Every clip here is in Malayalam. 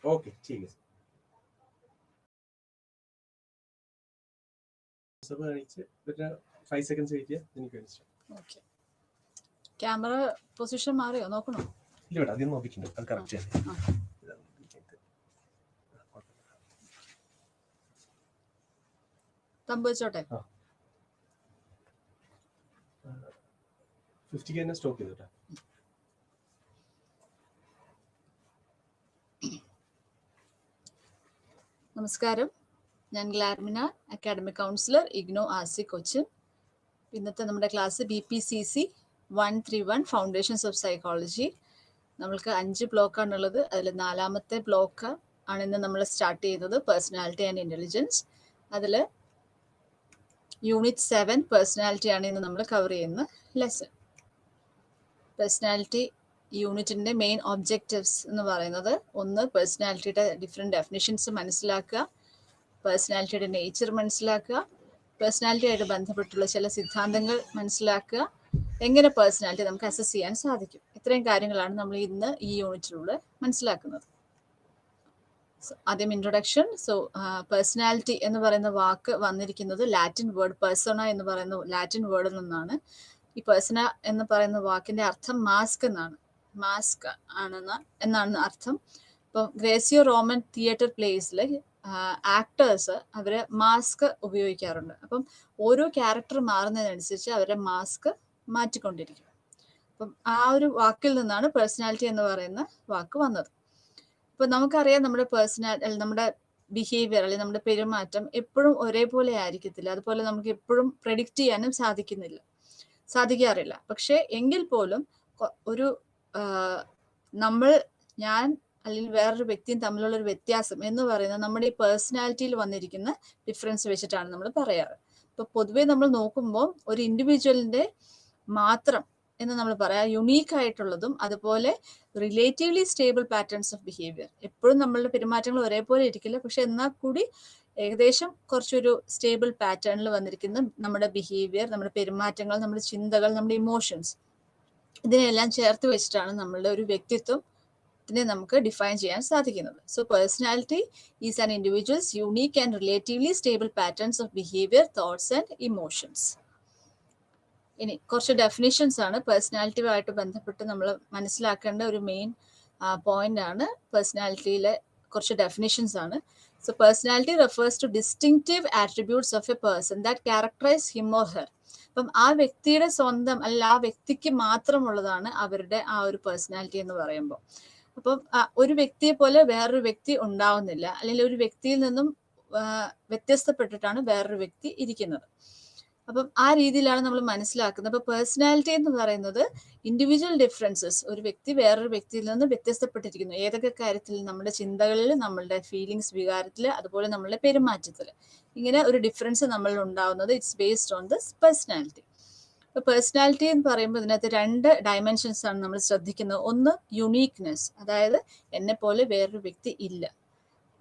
ओके ठीक है सब കാണിച്ച് ഒരു 5 seconds വെയിറ്റ് ചെയ്യാം എനിക്ക് കാണിച്ചു ഓക്കെ ക്യാമറ പൊസിഷൻ മാറിയോ നോക്കണോ ഇല്ല ഇവിടെ ആദ്യം നോക്കിയിട്ടുണ്ട് അത് കറക്റ്റ് ആണ് തമ്പ് വെച്ചോട്ടെ 50K തന്നെ സ്റ്റോക്ക് ചെയ്തോട്ടെ നമസ്കാരം ഞാൻ ഗ്ലാർമിന അക്കാഡമിക് കൗൺസിലർ ഇഗ്നോ ആസി കൊച്ചിൻ ഇന്നത്തെ നമ്മുടെ class BPCC 131 foundations of psychology നമ്മൾക്ക് 5 ബ്ലോക്കാണുള്ളത് അതിൽ 4ാമത്തെ ബ്ലോക്ക് ആണ് ഇന്ന് നമ്മൾ സ്റ്റാർട്ട് ചെയ്യുന്നത് പേഴ്സണാലിറ്റി ആൻഡ് ഇൻ്റലിജൻസ് അതിൽ യൂണിറ്റ് 7 പേഴ്സണാലിറ്റി ആണ് ഇന്ന് നമ്മൾ കവർ ചെയ്യുന്ന ലെസൺ പേഴ്സണാലിറ്റി യൂണിറ്റിൻ്റെ മെയിൻ ഒബ്ജക്റ്റീവ്സ് എന്ന് പറയുന്നത് ഒന്ന് പേഴ്സണാലിറ്റിയുടെ ഡിഫറെൻറ്റ് ഡെഫിനിഷൻസ് മനസ്സിലാക്കുക പേഴ്സണാലിറ്റിയുടെ നേച്ചർ മനസ്സിലാക്കുക പേഴ്സണാലിറ്റിയായിട്ട് ബന്ധപ്പെട്ടുള്ള ചില സിദ്ധാന്തങ്ങൾ മനസ്സിലാക്കുക എങ്ങനെ പേഴ്സണാലിറ്റി നമുക്ക് അസസ് ചെയ്യാൻ സാധിക്കും ഇത്രയും കാര്യങ്ങളാണ് നമ്മൾ ഇന്ന് ഈ യൂണിറ്റിലൂടെ മനസ്സിലാക്കുന്നത് ആദ്യം ഇൻട്രൊഡക്ഷൻ പേഴ്സണാലിറ്റി എന്ന് പറയുന്ന വാക്ക് വന്നിരിക്കുന്നത് ലാറ്റിൻ വേർഡ് പേഴ്സണ എന്ന് പറയുന്ന ലാറ്റിൻ വേർഡിൽ നിന്നാണ് ഈ പേഴ്സണ എന്ന് പറയുന്ന വാക്കിന്റെ അർത്ഥം മാസ്ക് എന്നാണ് മാസ്ക് എന്നാണ് അർത്ഥം ഇപ്പോൾ ഗ്രേസിയോ റോമൻ തിയേറ്റർ പ്ലേസിൽ ആക്ടേഴ്സ് അവര് മാസ്ക് ഉപയോഗിക്കാറുണ്ട് അപ്പം ഓരോ ക്യാരക്ടർ മാറുന്നതിനനുസരിച്ച് അവരുടെ മാസ്ക് മാറ്റിക്കൊണ്ടിരിക്കും അപ്പം ആ ഒരു വാക്കിൽ നിന്നാണ് പേഴ്സണാലിറ്റി എന്ന് പറയുന്ന വാക്ക് വന്നത് ഇപ്പൊ നമുക്കറിയാം നമ്മുടെ ബിഹേവിയർ അല്ലെങ്കിൽ നമ്മുടെ പെരുമാറ്റം എപ്പോഴും ഒരേപോലെ ആയിരിക്കത്തില്ല അതുപോലെ നമുക്ക് എപ്പോഴും പ്രെഡിക്റ്റ് ചെയ്യാനും സാധിക്കാറില്ല പക്ഷെ എങ്കിൽ പോലും ഒരു ഞാൻ അല്ലെങ്കിൽ വേറൊരു വ്യക്തിയും തമ്മിലുള്ള ഒരു വ്യത്യാസം എന്ന് പറയുന്നത് നമ്മുടെ ഈ പേഴ്സണാലിറ്റിയിൽ വന്നിരിക്കുന്ന ഡിഫറൻസ് വെച്ചിട്ടാണ് നമ്മൾ പറയാറ് ഇപ്പൊ പൊതുവെ നമ്മൾ നോക്കുമ്പോൾ ഒരു ഇൻഡിവിജ്വലിന്റെ മാത്രം എന്ന് നമ്മൾ പറയാം യുണീക്ക് ആയിട്ടുള്ളതും അതുപോലെ relatively stable patterns of behaviour എപ്പോഴും നമ്മളുടെ പെരുമാറ്റങ്ങൾ ഒരേപോലെ ഇരിക്കില്ല പക്ഷെ എന്നാൽ കൂടി ഏകദേശം കുറച്ചൊരു സ്റ്റേബിൾ പാറ്റേണിൽ വന്നിരിക്കുന്ന നമ്മുടെ ബിഹേവിയർ നമ്മുടെ പെരുമാറ്റങ്ങൾ നമ്മുടെ ചിന്തകൾ നമ്മുടെ ഇമോഷൻസ് ഇതിനെല്ലാം ചേർത്ത് വെച്ചിട്ടാണ് നമ്മളുടെ ഒരു വ്യക്തിത്വത്തിനെ നമുക്ക് ഡിഫൈൻ ചെയ്യാൻ സാധിക്കുന്നത് so personality is an individuals unique and relatively stable patterns of behaviour thoughts and emotions ഇനി കുറച്ച് ഡെഫിനിഷൻസ് ആണ് പേഴ്സണാലിറ്റിയുമായിട്ട് ബന്ധപ്പെട്ട് നമ്മൾ മനസ്സിലാക്കേണ്ട ഒരു മെയിൻ പോയിന്റ് ആണ് പേഴ്സണാലിറ്റിയിലെ കുറച്ച് ഡെഫിനിഷൻസ് ആണ് so personality refers to distinctive attributes of a person that characterise him or her അപ്പം ആ വ്യക്തിയുടെ സ്വന്തം അല്ല ആ വ്യക്തിക്ക് മാത്രമുള്ളതാണ് അവരുടെ ആ ഒരു പേഴ്സണാലിറ്റി എന്ന് പറയുമ്പോൾ അപ്പം ഒരു വ്യക്തിയെ പോലെ വേറൊരു വ്യക്തി ഉണ്ടാവുന്നില്ല അല്ലെങ്കിൽ ഒരു വ്യക്തിയിൽ നിന്നും വ്യത്യസ്തപ്പെട്ടിട്ടാണ് വേറൊരു വ്യക്തി ഇരിക്കുന്നത് അപ്പം ആ രീതിയിലാണ് നമ്മൾ മനസ്സിലാക്കുന്നത് അപ്പൊ പേഴ്സണാലിറ്റി എന്ന് പറയുന്നത് ഇൻഡിവിജ്വൽ ഡിഫറൻസസ് ഒരു വ്യക്തി വേറൊരു വ്യക്തിയിൽ നിന്ന് വ്യത്യസ്തപ്പെട്ടിരിക്കുന്നു ഏതൊക്കെ കാര്യത്തിൽ നമ്മുടെ ചിന്തകളിൽ നമ്മളുടെ ഫീലിങ്സ് വികാരത്തിൽ അതുപോലെ നമ്മളുടെ പെരുമാറ്റത്തിൽ ഇങ്ങനെ ഒരു ഡിഫറൻസ് നമ്മളിൽ ഉണ്ടാവുന്നത് it's based on this personality ഇപ്പൊ പേഴ്സണാലിറ്റി എന്ന് പറയുമ്പോൾ ഇതിനകത്ത് 2 ഡയമെൻഷൻസ് ആണ് നമ്മൾ ശ്രദ്ധിക്കുന്നത് ഒന്ന് യുണീക്നെസ് അതായത് എന്നെ പോലെ വേറൊരു വ്യക്തി ഇല്ല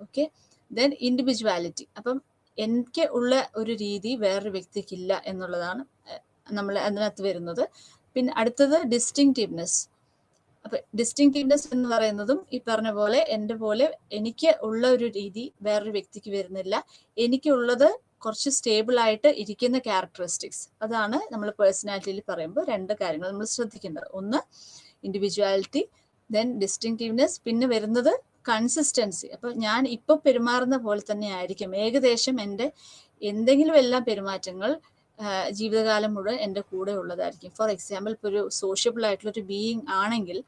ഓക്കെ ദെൻ ഇൻഡിവിജ്വാലിറ്റി അപ്പം എനിക്ക് ഉള്ള ഒരു രീതി വേറൊരു വ്യക്തിക്കില്ല എന്നുള്ളതാണ് നമ്മൾ അതിനകത്ത് വരുന്നത് പിന്നെ അടുത്തത് ഡിസ്റ്റിങ്റ്റീവ്നെസ് അപ്പൊ ഡിസ്റ്റിങ്റ്റീവ്നെസ് എന്ന് പറയുന്നതും ഈ പറഞ്ഞ പോലെ എൻ്റെ പോലെ എനിക്ക് ഉള്ള ഒരു രീതി വേറൊരു വ്യക്തിക്ക് വരുന്നില്ല എനിക്കുള്ളത് കുറച്ച് സ്റ്റേബിൾ ആയിട്ട് ഇരിക്കുന്ന ക്യാരക്ടറിസ്റ്റിക്സ് അതാണ് നമ്മൾ പേഴ്സണാലിറ്റിയിൽ പറയുമ്പോൾ 2 കാര്യങ്ങൾ നമ്മൾ ശ്രദ്ധിക്കേണ്ടത് ഒന്ന് ഇൻഡിവിജ്വാലിറ്റി ദെൻ ഡിസ്റ്റിങ്റ്റീവ്നെസ് പിന്നെ വരുന്നത് കൺസിസ്റ്റൻസി അപ്പൊ ഞാൻ ഇപ്പൊ പെരുമാറുന്ന പോലെ തന്നെ ആയിരിക്കും ഏകദേശം എൻ്റെ എന്തെങ്കിലും എല്ലാം പെരുമാറ്റങ്ങൾ ജീവിതകാലം മുഴുവൻ എൻ്റെ കൂടെ ഉള്ളതായിരിക്കും ഫോർ എക്സാമ്പിൾ ഇപ്പോൾ ഒരു സോഷ്യബിൾ ആയിട്ടുള്ള ഒരു ബീയിങ് ആണെങ്കിൽ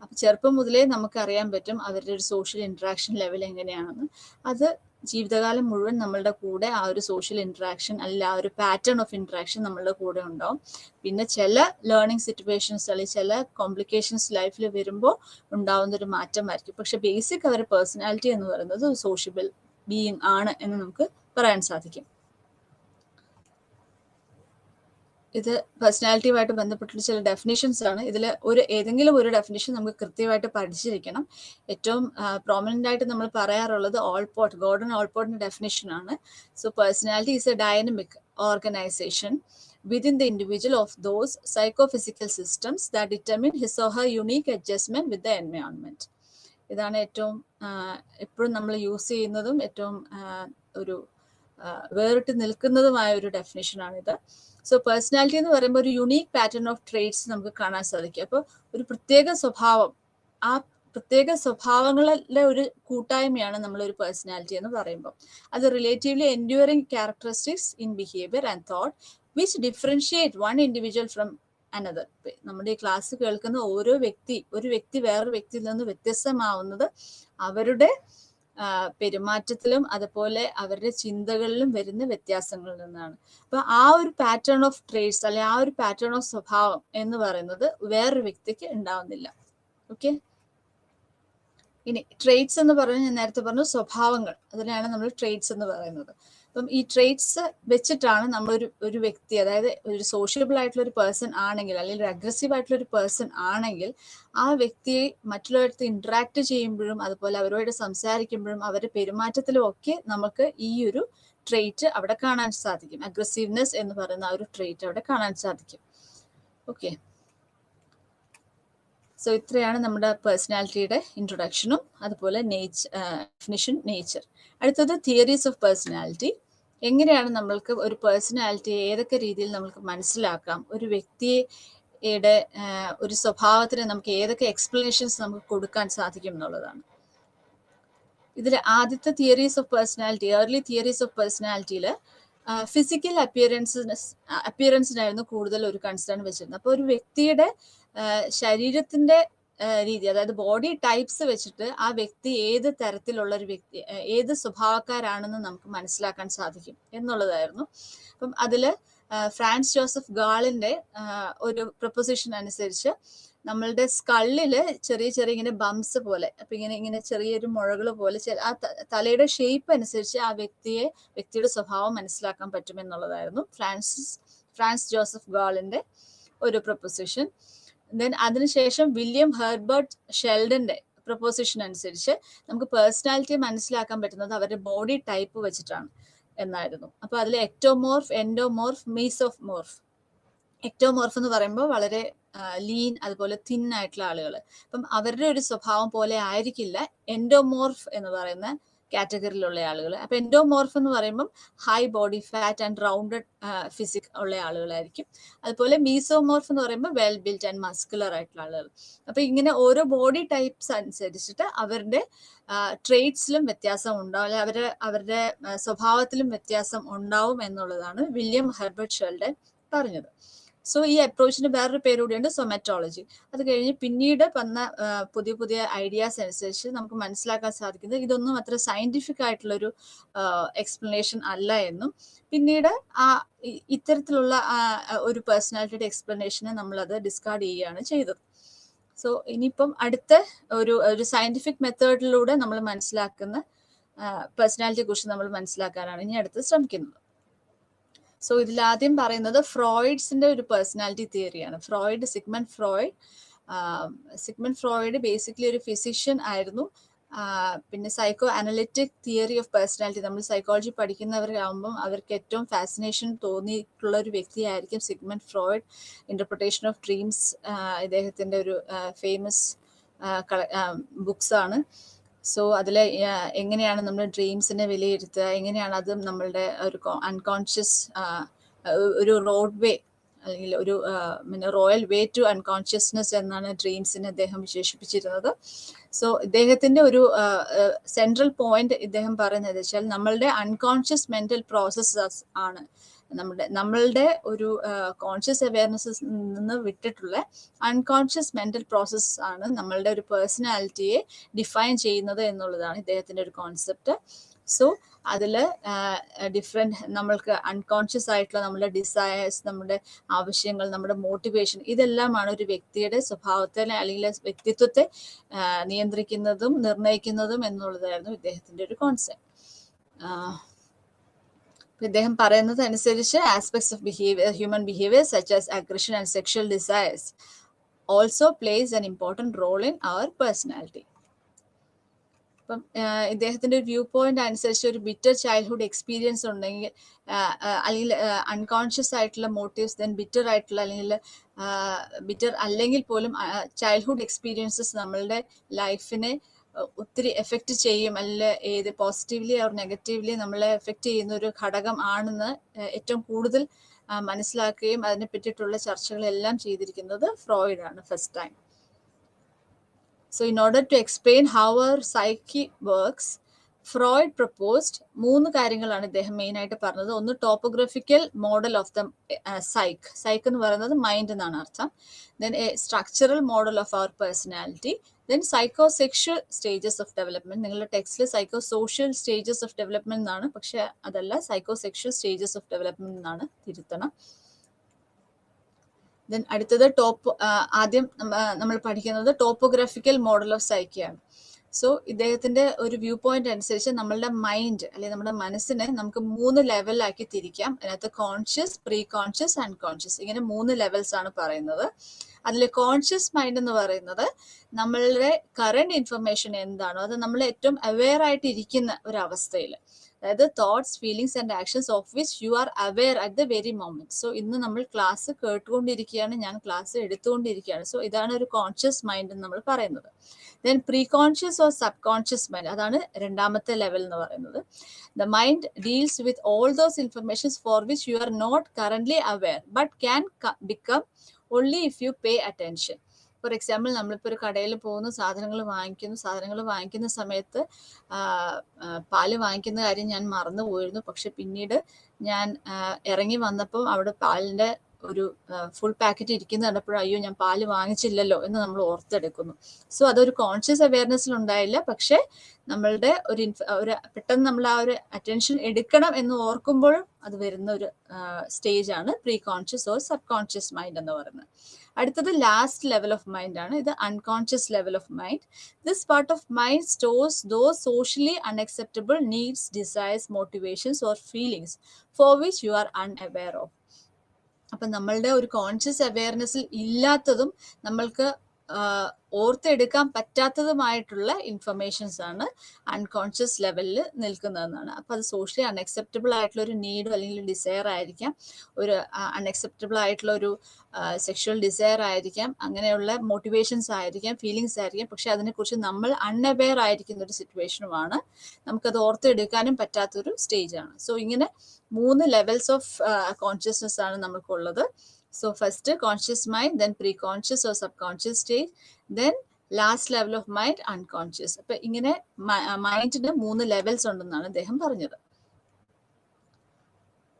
അപ്പൊ ചെറുപ്പം മുതലേ നമുക്ക് അറിയാൻ പറ്റും അവരുടെ ഒരു സോഷ്യൽ ഇന്ററാക്ഷൻ ലെവൽ എങ്ങനെയാണെന്ന് അത് ജീവിതകാലം മുഴുവൻ നമ്മളുടെ കൂടെ ആ ഒരു സോഷ്യൽ ഇന്ററാക്ഷൻ അല്ല ആ ഒരു പാറ്റേൺ ഓഫ് ഇന്ററാക്ഷൻ നമ്മളുടെ കൂടെ ഉണ്ടാവും പിന്നെ ചില ലേണിംഗ് സിറ്റുവേഷൻസ് അല്ലെങ്കിൽ ചില കോംപ്ലിക്കേഷൻസ് ലൈഫിൽ വരുമ്പോൾ ഉണ്ടാവുന്ന ഒരു മാറ്റമായിരിക്കും പക്ഷെ ബേസിക് അവരുടെ പേഴ്സണാലിറ്റി എന്ന് പറയുന്നത് സോഷ്യബിൾ ബീയിങ് ആണ് എന്ന് നമുക്ക് പറയാൻ സാധിക്കും ഇത് പേഴ്സണാലിറ്റിയുമായിട്ട് ബന്ധപ്പെട്ടുള്ള ചില ഡെഫിനിഷൻസ് ആണ് ഇതിൽ ഏതെങ്കിലും ഒരു ഡെഫിനിഷൻ നമുക്ക് കൃത്യമായിട്ട് പഠിച്ചിരിക്കണം ഏറ്റവും പ്രോമിനന്റ് ആയിട്ട് നമ്മൾ പറയാറുള്ളത് ഗോർഡൻ ഓൾപോർട്ടിന്റെ ഡെഫിനിഷൻ ആണ് so personality is A dynamic organisation within the individual of those psychophysical systems that determine his or her unique adjustment with the environment ഇതാണ് ഏറ്റവും എപ്പോഴും നമ്മൾ യൂസ് ചെയ്യുന്നതും ഏറ്റവും ഒരു വേറിട്ട് നിൽക്കുന്നതുമായ ഒരു ഡെഫിനേഷനാണിത്. സോ പേഴ്സണാലിറ്റി എന്ന് പറയുമ്പോൾ ഒരു യുണീക്ക് പാറ്റേൺ ഓഫ് ട്രേറ്റ്സ് നമുക്ക് കാണാൻ സാധിക്കും. അപ്പോൾ ഒരു പ്രത്യേക സ്വഭാവം, ആ പ്രത്യേക സ്വഭാവങ്ങളുടെ ഒരു കൂട്ടായ്മയാണ് നമ്മളൊരു പേഴ്സണാലിറ്റി എന്ന് പറയുമ്പോൾ. അത് relatively enduring characteristics in behaviour and thought which differentiate one individual from another. നമ്മുടെ ഈ ക്ലാസ് കേൾക്കുന്ന ഒരു വ്യക്തി വേറൊരു വ്യക്തിയിൽ നിന്ന് വ്യത്യസ്തമാവുന്നത് അവരുടെ പെരുമാറ്റത്തിലും അതുപോലെ അവരുടെ ചിന്തകളിലും വരുന്ന വ്യത്യാസങ്ങളിൽ നിന്നാണ്. അപ്പൊ ആ ഒരു പാറ്റേൺ ഓഫ് ട്രേറ്റ്സ് അല്ലെ ആ ഒരു പാറ്റേൺ ഓഫ് സ്വഭാവം എന്ന് പറയുന്നത് വേറൊരു വ്യക്തിക്ക് ഉണ്ടാവുന്നില്ല. ഓക്കെ, ഇനി ട്രേറ്റ്സ് എന്ന് പറഞ്ഞാൽ ഞാൻ നേരത്തെ പറഞ്ഞു സ്വഭാവങ്ങൾ, അതിനാണ് നമ്മൾ ട്രേറ്റ്സ് എന്ന് പറയുന്നത്. അപ്പം ഈ ട്രേറ്റ്സ് വെച്ചിട്ടാണ് നമ്മൾ ഒരു വ്യക്തി, അതായത് ഒരു സോഷ്യബിൾ ആയിട്ടുള്ള ഒരു പേഴ്സൺ ആണെങ്കിൽ അല്ലെങ്കിൽ ഒരു അഗ്രസീവ് ആയിട്ടുള്ള ഒരു പേഴ്സൺ ആണെങ്കിൽ ആ വ്യക്തിയെ മറ്റുള്ളവരുടെ ഇന്ററാക്ട് ചെയ്യുമ്പോഴും അതുപോലെ അവരോട് സംസാരിക്കുമ്പോഴും അവരുടെ പെരുമാറ്റത്തിലും ഒക്കെ നമുക്ക് ഈ ഒരു ട്രേറ്റ് അവിടെ കാണാൻ സാധിക്കും. അഗ്രസീവ്നെസ് എന്ന് പറയുന്ന ആ ഒരു ട്രേറ്റ് അവിടെ കാണാൻ സാധിക്കും. ഓക്കെ, സോ ഇത്രയാണ് നമ്മുടെ പേഴ്സണാലിറ്റിയുടെ ഇൻട്രൊഡക്ഷനും അതുപോലെ ഡെഫിനിഷൻ, നേച്ചർ. അടുത്തത് തിയറീസ് ഓഫ് പേഴ്സണാലിറ്റി. എങ്ങനെയാണ് നമ്മൾക്ക് ഒരു പേഴ്സണാലിറ്റിയെ ഏതൊക്കെ രീതിയിൽ നമുക്ക് മനസ്സിലാക്കാം, ഒരു വ്യക്തിയുടെ ഒരു സ്വഭാവത്തിന് നമുക്ക് ഏതൊക്കെ എക്സ്പ്ലനേഷൻസ് നമുക്ക് കൊടുക്കാൻ സാധിക്കും എന്നുള്ളതാണ്. ഇതിൽ ആദ്യത്തെ theories of personality, early theories of പേഴ്സണാലിറ്റിയിൽ ഫിസിക്കൽ അപ്പിയറൻസിനായിരുന്നു കൂടുതൽ ഒരു കൺസേൺ വെച്ചിരുന്നത്. അപ്പോൾ ഒരു വ്യക്തിയുടെ ശരീരത്തിന്റെ രീതി, അതായത് ബോഡി ടൈപ്സ് വെച്ചിട്ട് ആ വ്യക്തി ഏത് തരത്തിലുള്ള ഒരു വ്യക്തി, ഏത് സ്വഭാവക്കാരാണെന്ന് നമുക്ക് മനസ്സിലാക്കാൻ സാധിക്കും എന്നുള്ളതായിരുന്നു. അപ്പം അതില് ഫ്രാൻസ് ജോസഫ് ഗാളിന്റെ ഒരു പ്രൊപ്പോസിഷൻ അനുസരിച്ച് നമ്മളുടെ സ്കള്ളില് ചെറിയ ചെറിയ ഇങ്ങനെ ബംസ് പോലെ, അപ്പൊ ഇങ്ങനെ ചെറിയൊരു മുഴകൾ പോലെ ആ തലയുടെ ഷേപ്പ് അനുസരിച്ച് ആ വ്യക്തിയുടെ സ്വഭാവം മനസ്സിലാക്കാൻ പറ്റും എന്നുള്ളതായിരുന്നു ഫ്രാൻസ് ജോസഫ് ഗാളിന്റെ ഒരു പ്രൊപ്പോസിഷൻ. ദെൻ അതിനുശേഷം വില്യം ഹെർബർട്ട് ഷെൽഡന്റെ പ്രൊപ്പോസിഷൻ അനുസരിച്ച് നമുക്ക് പേഴ്സണാലിറ്റി മനസ്സിലാക്കാൻ പറ്റുന്നത് അവരുടെ ബോഡി ടൈപ്പ് വെച്ചിട്ടാണ് എന്നായിരുന്നു. അപ്പൊ അതിൽ എക്ടോമോർഫ്, എൻഡോമോർഫ്, മീസോമോർഫ്. എക്ടോമോർഫ് എന്ന് പറയുമ്പോൾ വളരെ ലീൻ അതുപോലെ തിൻ ആയിട്ടുള്ള ആളുകൾ, അപ്പം അവരുടെ ഒരു സ്വഭാവം പോലെ ആയിരിക്കില്ല എൻഡോമോർഫ് എന്ന് പറയുന്ന കാറ്റഗറിയിലുള്ള ആളുകൾ. അപ്പൊ എൻഡോമോർഫ് എന്ന് പറയുമ്പോൾ high body fat and rounded physique ഉള്ള ആളുകളായിരിക്കും. അതുപോലെ മീസോമോർഫ് എന്ന് പറയുമ്പോൾ വെൽ ബിൽറ്റ് ആൻഡ് മസ്കുലർ ആയിട്ടുള്ള ആളുകൾ. അപ്പൊ ഇങ്ങനെ ഓരോ ബോഡി ടൈപ്സ് അനുസരിച്ചിട്ട് അവരുടെ ട്രേറ്റ്സിലും വ്യത്യാസം ഉണ്ടാവും, അവരുടെ സ്വഭാവത്തിലും വ്യത്യാസം ഉണ്ടാവും എന്നുള്ളതാണ് വില്യം ഹെർബർട്ട് ഷെൽഡൻ പറഞ്ഞത്. സോ ഈ അപ്രോച്ചിന് വേറൊരു പേര് കൂടിയുണ്ട്, സൊമാറ്റോളജി. അത് കഴിഞ്ഞ് പിന്നീട് വന്ന പുതിയ ഐഡിയാസ് അനുസരിച്ച് നമുക്ക് മനസ്സിലാക്കാൻ സാധിക്കുന്നത് ഇതൊന്നും അത്ര സയന്റിഫിക് ആയിട്ടുള്ളൊരു എക്സ്പ്ലനേഷൻ അല്ല എന്നും, പിന്നീട് ഇത്തരത്തിലുള്ള ഒരു പേഴ്സണാലിറ്റിയുടെ എക്സ്പ്ലനേഷനെ നമ്മളത് ഡിസ്കാർഡ് ചെയ്യുകയാണ് ചെയ്തത്. സോ ഇനിയിപ്പം അടുത്ത ഒരു സയന്റിഫിക് മെത്തേഡിലൂടെ നമ്മൾ മനസ്സിലാക്കുന്ന പേഴ്സണാലിറ്റിയെ കുറിച്ച് നമ്മൾ മനസ്സിലാക്കാനാണ് ഇനി അടുത്ത് ശ്രമിക്കുന്നത്. സോ ഇതിൽ ആദ്യം പറയുന്നത് ഫ്രോയിഡ്സിന്റെ ഒരു പേഴ്സണാലിറ്റി തിയറിയാണ്. സിഗ്മണ്ട് ഫ്രോയിഡ് ബേസിക്കലി ഒരു ഫിസിഷ്യൻ ആയിരുന്നു. പിന്നെ psychoanalytic theory of personality, നമ്മൾ സൈക്കോളജി പഠിക്കുന്നവരാകുമ്പം അവർക്ക് ഏറ്റവും ഫാസിനേഷൻ തോന്നിയിട്ടുള്ള ഒരു വ്യക്തിയായിരിക്കും Sigmund Freud. Interpretation of dreams ഇദ്ദേഹത്തിന്റെ ഒരു ഫേമസ് ബുക്സ് ആണ്. സോ അതിൽ എങ്ങനെയാണ് നമ്മൾ ഡ്രീംസിനെ വിലയിരുത്തുക, എങ്ങനെയാണ് അത് നമ്മളുടെ ഒരു അൺകോൺഷ്യസ് ഒരു റോഡ് വേ അല്ലെങ്കിൽ ഒരു റോയൽ വേ ടു അൺകോൺഷ്യസ്നെസ് എന്നാണ് ഡ്രീംസിനെ അദ്ദേഹം വിശേഷിപ്പിച്ചിരുന്നത്. സോ ഇദ്ദേഹത്തിന്റെ ഒരു സെൻട്രൽ പോയിന്റ് ഇദ്ദേഹം പറയുന്നത് വെച്ചാൽ നമ്മളുടെ അൺകോൺഷ്യസ് മെന്റൽ പ്രോസസ്സസ് ആണ് നമ്മളുടെ ഒരു കോൺഷ്യസ് അവയർനെസ്സിൽ നിന്ന് വിട്ടിട്ടുള്ള അൺകോൺഷ്യസ് മെന്റൽ പ്രോസസ് ആണ് നമ്മളുടെ ഒരു പേഴ്സണാലിറ്റിയെ ഡിഫൈൻ ചെയ്യുന്നത് എന്നുള്ളതാണ് ഇദ്ദേഹത്തിന്റെ ഒരു കോൺസെപ്റ്റ്. സോ അതിൽ നമ്മൾക്ക് അൺകോൺഷ്യസ് ആയിട്ടുള്ള നമ്മുടെ ഡിസയേഴ്സ്, നമ്മുടെ ആവശ്യങ്ങൾ, നമ്മുടെ മോട്ടിവേഷൻ, ഇതെല്ലാമാണ് ഒരു വ്യക്തിയുടെ സ്വഭാവത്തെ അല്ലെങ്കിൽ വ്യക്തിത്വത്തെ നിയന്ത്രിക്കുന്നതും നിർണ്ണയിക്കുന്നതും എന്നുള്ളതായിരുന്നു ഇദ്ദേഹത്തിന്റെ ഒരു കോൺസെപ്റ്റ്. ഇദ്ദേഹം പറയുന്നത് അനുസരിച്ച് aspects of human behaviour such as aggression and sexual desires also plays an important role in our personality. അപ്പം ഇദ്ദേഹത്തിന്റെ ഒരു വ്യൂ പോയിന്റ് അനുസരിച്ച് ഒരു ബിറ്റർ ചൈൽഡ്ഹുഡ് എക്സ്പീരിയൻസ് ഉണ്ടെങ്കിൽ അല്ലെങ്കിൽ അൺകോൺഷ്യസ് ആയിട്ടുള്ള മോട്ടീവ്സ്, ദെൻ ബിറ്റർ ആയിട്ടുള്ള അല്ലെങ്കിൽ ബിറ്റർ അല്ലെങ്കിൽ പോലും ചൈൽഡ്ഹുഡ് എക്സ്പീരിയൻസസ് നമ്മളുടെ ലൈഫിനെ ഒത്തിരി എഫക്റ്റ് ചെയ്യും, അല്ലെങ്കിൽ ഏത് പോസിറ്റീവ്ലി ഓർ നെഗറ്റീവ്ലി നമ്മളെ എഫക്റ്റ് ചെയ്യുന്ന ഒരു ഘടകം ആണെന്ന് ഏറ്റവും കൂടുതൽ മനസ്സിലാക്കുകയും അതിനെ പറ്റിയിട്ടുള്ള ചർച്ചകളെല്ലാം ചെയ്തിരിക്കുന്നത് ഫ്രോയിഡ് ആണ് first time. So in order to explain how our psyche works, Freud proposed 3 കാര്യങ്ങളാണ് ഇദ്ദേഹം മെയിൻ ആയിട്ട് പറഞ്ഞത്. ഒന്ന് topographical model of the psyche എന്ന് പറയുന്നത് മൈൻഡ് എന്നാണ് അർത്ഥം. Then a structural model of our personality, then psycho sexual stages of development. നിങ്ങളുടെ ടെക്സ്റ്റിൽ psycho social stages of development എന്നാണ്, പക്ഷെ അതല്ല, psycho sexual stages of development എന്നാണ്, തിരുത്തണം. ദെൻ അടുത്തത് ആദ്യം നമ്മൾ പഠിക്കുന്നത് ടോപ്പോഗ്രാഫിക്കൽ മോഡൽ ഓഫ് സൈക്കിയാണ്. സോ ഇദ്ദേഹത്തിന്റെ ഒരു വ്യൂ പോയിന്റ് അനുസരിച്ച് നമ്മളുടെ മൈൻഡ് അല്ലെങ്കിൽ നമ്മുടെ മനസ്സിനെ നമുക്ക് 3 ലെവലിലാക്കി തിരിക്കാം. അതിനകത്ത് കോൺഷ്യസ്, പ്രീ കോൺഷ്യസ്, അൺകോൺഷ്യസ്, ഇങ്ങനെ 3 ലെവൽസ് ആണ് പറയുന്നത്. അതിൽ കോൺഷ്യസ് മൈൻഡ് എന്ന് പറയുന്നത് നമ്മളുടെ കറണ്ട് ഇൻഫർമേഷൻ എന്താണോ അത് നമ്മൾ ഏറ്റവും അവെയർ ആയിട്ട് ഇരിക്കുന്ന ഒരു അവസ്ഥയിൽ, അതായത് thoughts, feelings and actions of which you R aware at the very moment. So ഇന്ന് നമ്മൾ ക്ലാസ് കേട്ടുകൊണ്ടിരിക്കുകയാണ്, ഞാൻ ക്ലാസ് എടുത്തുകൊണ്ടിരിക്കുകയാണ്. സോ ഇതാണ് ഒരു കോൺഷ്യസ് മൈൻഡ് എന്ന് നമ്മൾ പറയുന്നത്. Then preconscious or subconscious mind, അതാണ് രണ്ടാമത്തെ ലെവൽ എന്ന് പറയുന്നത്. The mind deals with all those informations for which you are not currently aware but can become only if you pay attention. For example, നമ്മളിപ്പോൾ ഒരു കടയിൽ പോകുന്നു, സാധനങ്ങൾ വാങ്ങിക്കുന്ന സമയത്ത് പാല് വാങ്ങിക്കുന്ന കാര്യം ഞാൻ മറന്നു പോയിരുന്നു. പക്ഷെ പിന്നീട് ഞാൻ ഇറങ്ങി വന്നപ്പോൾ അവിടെ പാലിന്റെ ഒരു ഫുൾ പാക്കറ്റ് ഇരിക്കുന്ന കണ്ടപ്പോഴും അയ്യോ ഞാൻ പാല് വാങ്ങിച്ചില്ലല്ലോ എന്ന് നമ്മൾ ഓർത്തെടുക്കുന്നു. സോ അതൊരു കോൺഷ്യസ് അവയർനെസ്സിൽ ഉണ്ടായില്ല, പക്ഷെ നമ്മളുടെ ഒരു പെട്ടെന്ന് നമ്മൾ ആ ഒരു അറ്റൻഷൻ എടുക്കണം എന്ന് ഓർക്കുമ്പോഴും അത് വരുന്ന ഒരു സ്റ്റേജ് ആണ് preconscious or subconscious mind എന്ന് പറയുന്നത്. അടുത്തത് ലാസ്റ്റ് ലെവൽ ഓഫ് മൈൻഡ് ആണ്. ഇത് unconscious level of mind. This part of mind stores those socially unacceptable needs, desires, motivations or feelings for which you are unaware of. അപ്പൊ നമ്മളുടെ ഒരു കോൺഷ്യസ് അവെയർനെസ്സിൽ ഇല്ലാത്തതും നമ്മൾക്ക് ഓർത്തെടുക്കാൻ പറ്റാത്തതുമായിട്ടുള്ള ഇൻഫർമേഷൻസ് ആണ് അൺകോൺഷ്യസ് ലെവലിൽ നിൽക്കുന്നതെന്നാണ്. അപ്പൊ അത് സോഷ്യലി അൺഅക്സെപ്റ്റബിൾ ആയിട്ടുള്ള ഒരു നീഡോ അല്ലെങ്കിൽ ഡിസയർ ആയിരിക്കാം, ഒരു അൺഅക്സെപ്റ്റബിൾ ആയിട്ടുള്ള ഒരു സെക്ഷൽ ഡിസയർ ആയിരിക്കാം, അങ്ങനെയുള്ള മോട്ടിവേഷൻസ് ആയിരിക്കാം, ഫീലിങ്സ് ആയിരിക്കാം. പക്ഷെ അതിനെക്കുറിച്ച് നമ്മൾ അൺഅവെയർ ആയിരിക്കുന്ന ഒരു സിറ്റുവേഷനുമാണ്, നമുക്കത് ഓർത്തെടുക്കാനും പറ്റാത്തൊരു സ്റ്റേജ് ആണ്. സോ ഇങ്ങനെ 3 ലെവൽസ് ഓഫ് കോൺഷ്യസ്നെസ് ആണ് നമുക്കുള്ളത്. So first conscious mind, then pre-conscious or subconscious stage, then last level of mind unconscious. അപ്പൊ ഇങ്ങനെ മൈൻഡിന് 3 ലെവൽസ് ഉണ്ടെന്നാണ് അദ്ദേഹം പറഞ്ഞത്.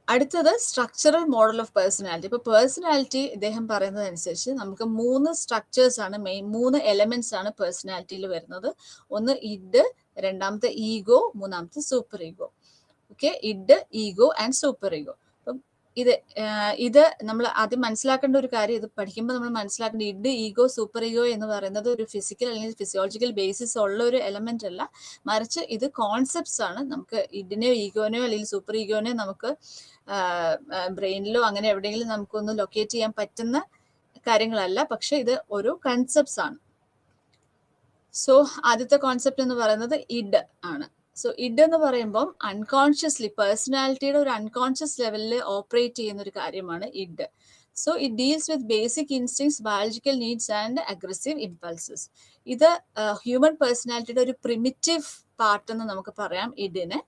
അടുത്തത് സ്ട്രക്ചറൽ മോഡൽ ഓഫ് പേഴ്സണാലിറ്റി. ഇപ്പൊ പേഴ്സണാലിറ്റി ഇദ്ദേഹം പറയുന്നത് അനുസരിച്ച് നമുക്ക് 3 സ്ട്രക്ചേഴ്സ് ആണ് മെയിൻ, 3 എലമെന്റ്സ് ആണ് പേഴ്സണാലിറ്റിയിൽ വരുന്നത്. ഒന്ന് ഇഡ്, രണ്ടാമത്തെ ഈഗോ, മൂന്നാമത്തെ super ego. Okay, id, ego and super ego. ഇത് നമ്മൾ ആദ്യം മനസ്സിലാക്കേണ്ട ഒരു കാര്യം, ഇത് പഠിക്കുമ്പോൾ നമ്മൾ മനസ്സിലാക്കേണ്ട ഇഡ്, ഈഗോ, സൂപ്പർ ഈഗോ എന്ന് പറയുന്നത് ഒരു ഫിസിക്കൽ അല്ലെങ്കിൽ ഫിസിയോളജിക്കൽ ബേസിസ് ഉള്ള ഒരു എലമെന്റ് അല്ല, മറിച്ച് ഇത് കോൺസെപ്റ്റ്സ് ആണ്. നമുക്ക് ഇഡിനെയോ ഈഗോനെയോ അല്ലെങ്കിൽ സൂപ്പർ ഈഗോനെയോ നമുക്ക് ബ്രെയിനിലോ അങ്ങനെ എവിടെയെങ്കിലും നമുക്കൊന്ന് ലൊക്കേറ്റ് ചെയ്യാൻ പറ്റുന്ന കാര്യങ്ങളല്ല, പക്ഷെ ഇത് ഒരു കൺസെപ്റ്റ്സ് ആണ്. സോ ആദ്യത്തെ കോൺസെപ്റ്റ് എന്ന് പറയുന്നത് ഇഡ് ആണ്. സോ ഇഡ് എന്ന് പറയുമ്പോൾ അൺകോൺഷ്യസ്ലി പേഴ്സണാലിറ്റിയുടെ ഒരു അൺകോൺഷ്യസ് ലെവലിൽ ഓപ്പറേറ്റ് ചെയ്യുന്ന ഒരു കാര്യമാണ് id. So it deals with basic instincts, biological needs and aggressive impulses. ഇത് ഹ്യൂമൻ പേഴ്സണാലിറ്റിയുടെ ഒരു പ്രിമിറ്റീവ് പാർട്ട് എന്ന് നമുക്ക് പറയാം ഇഡിനെ.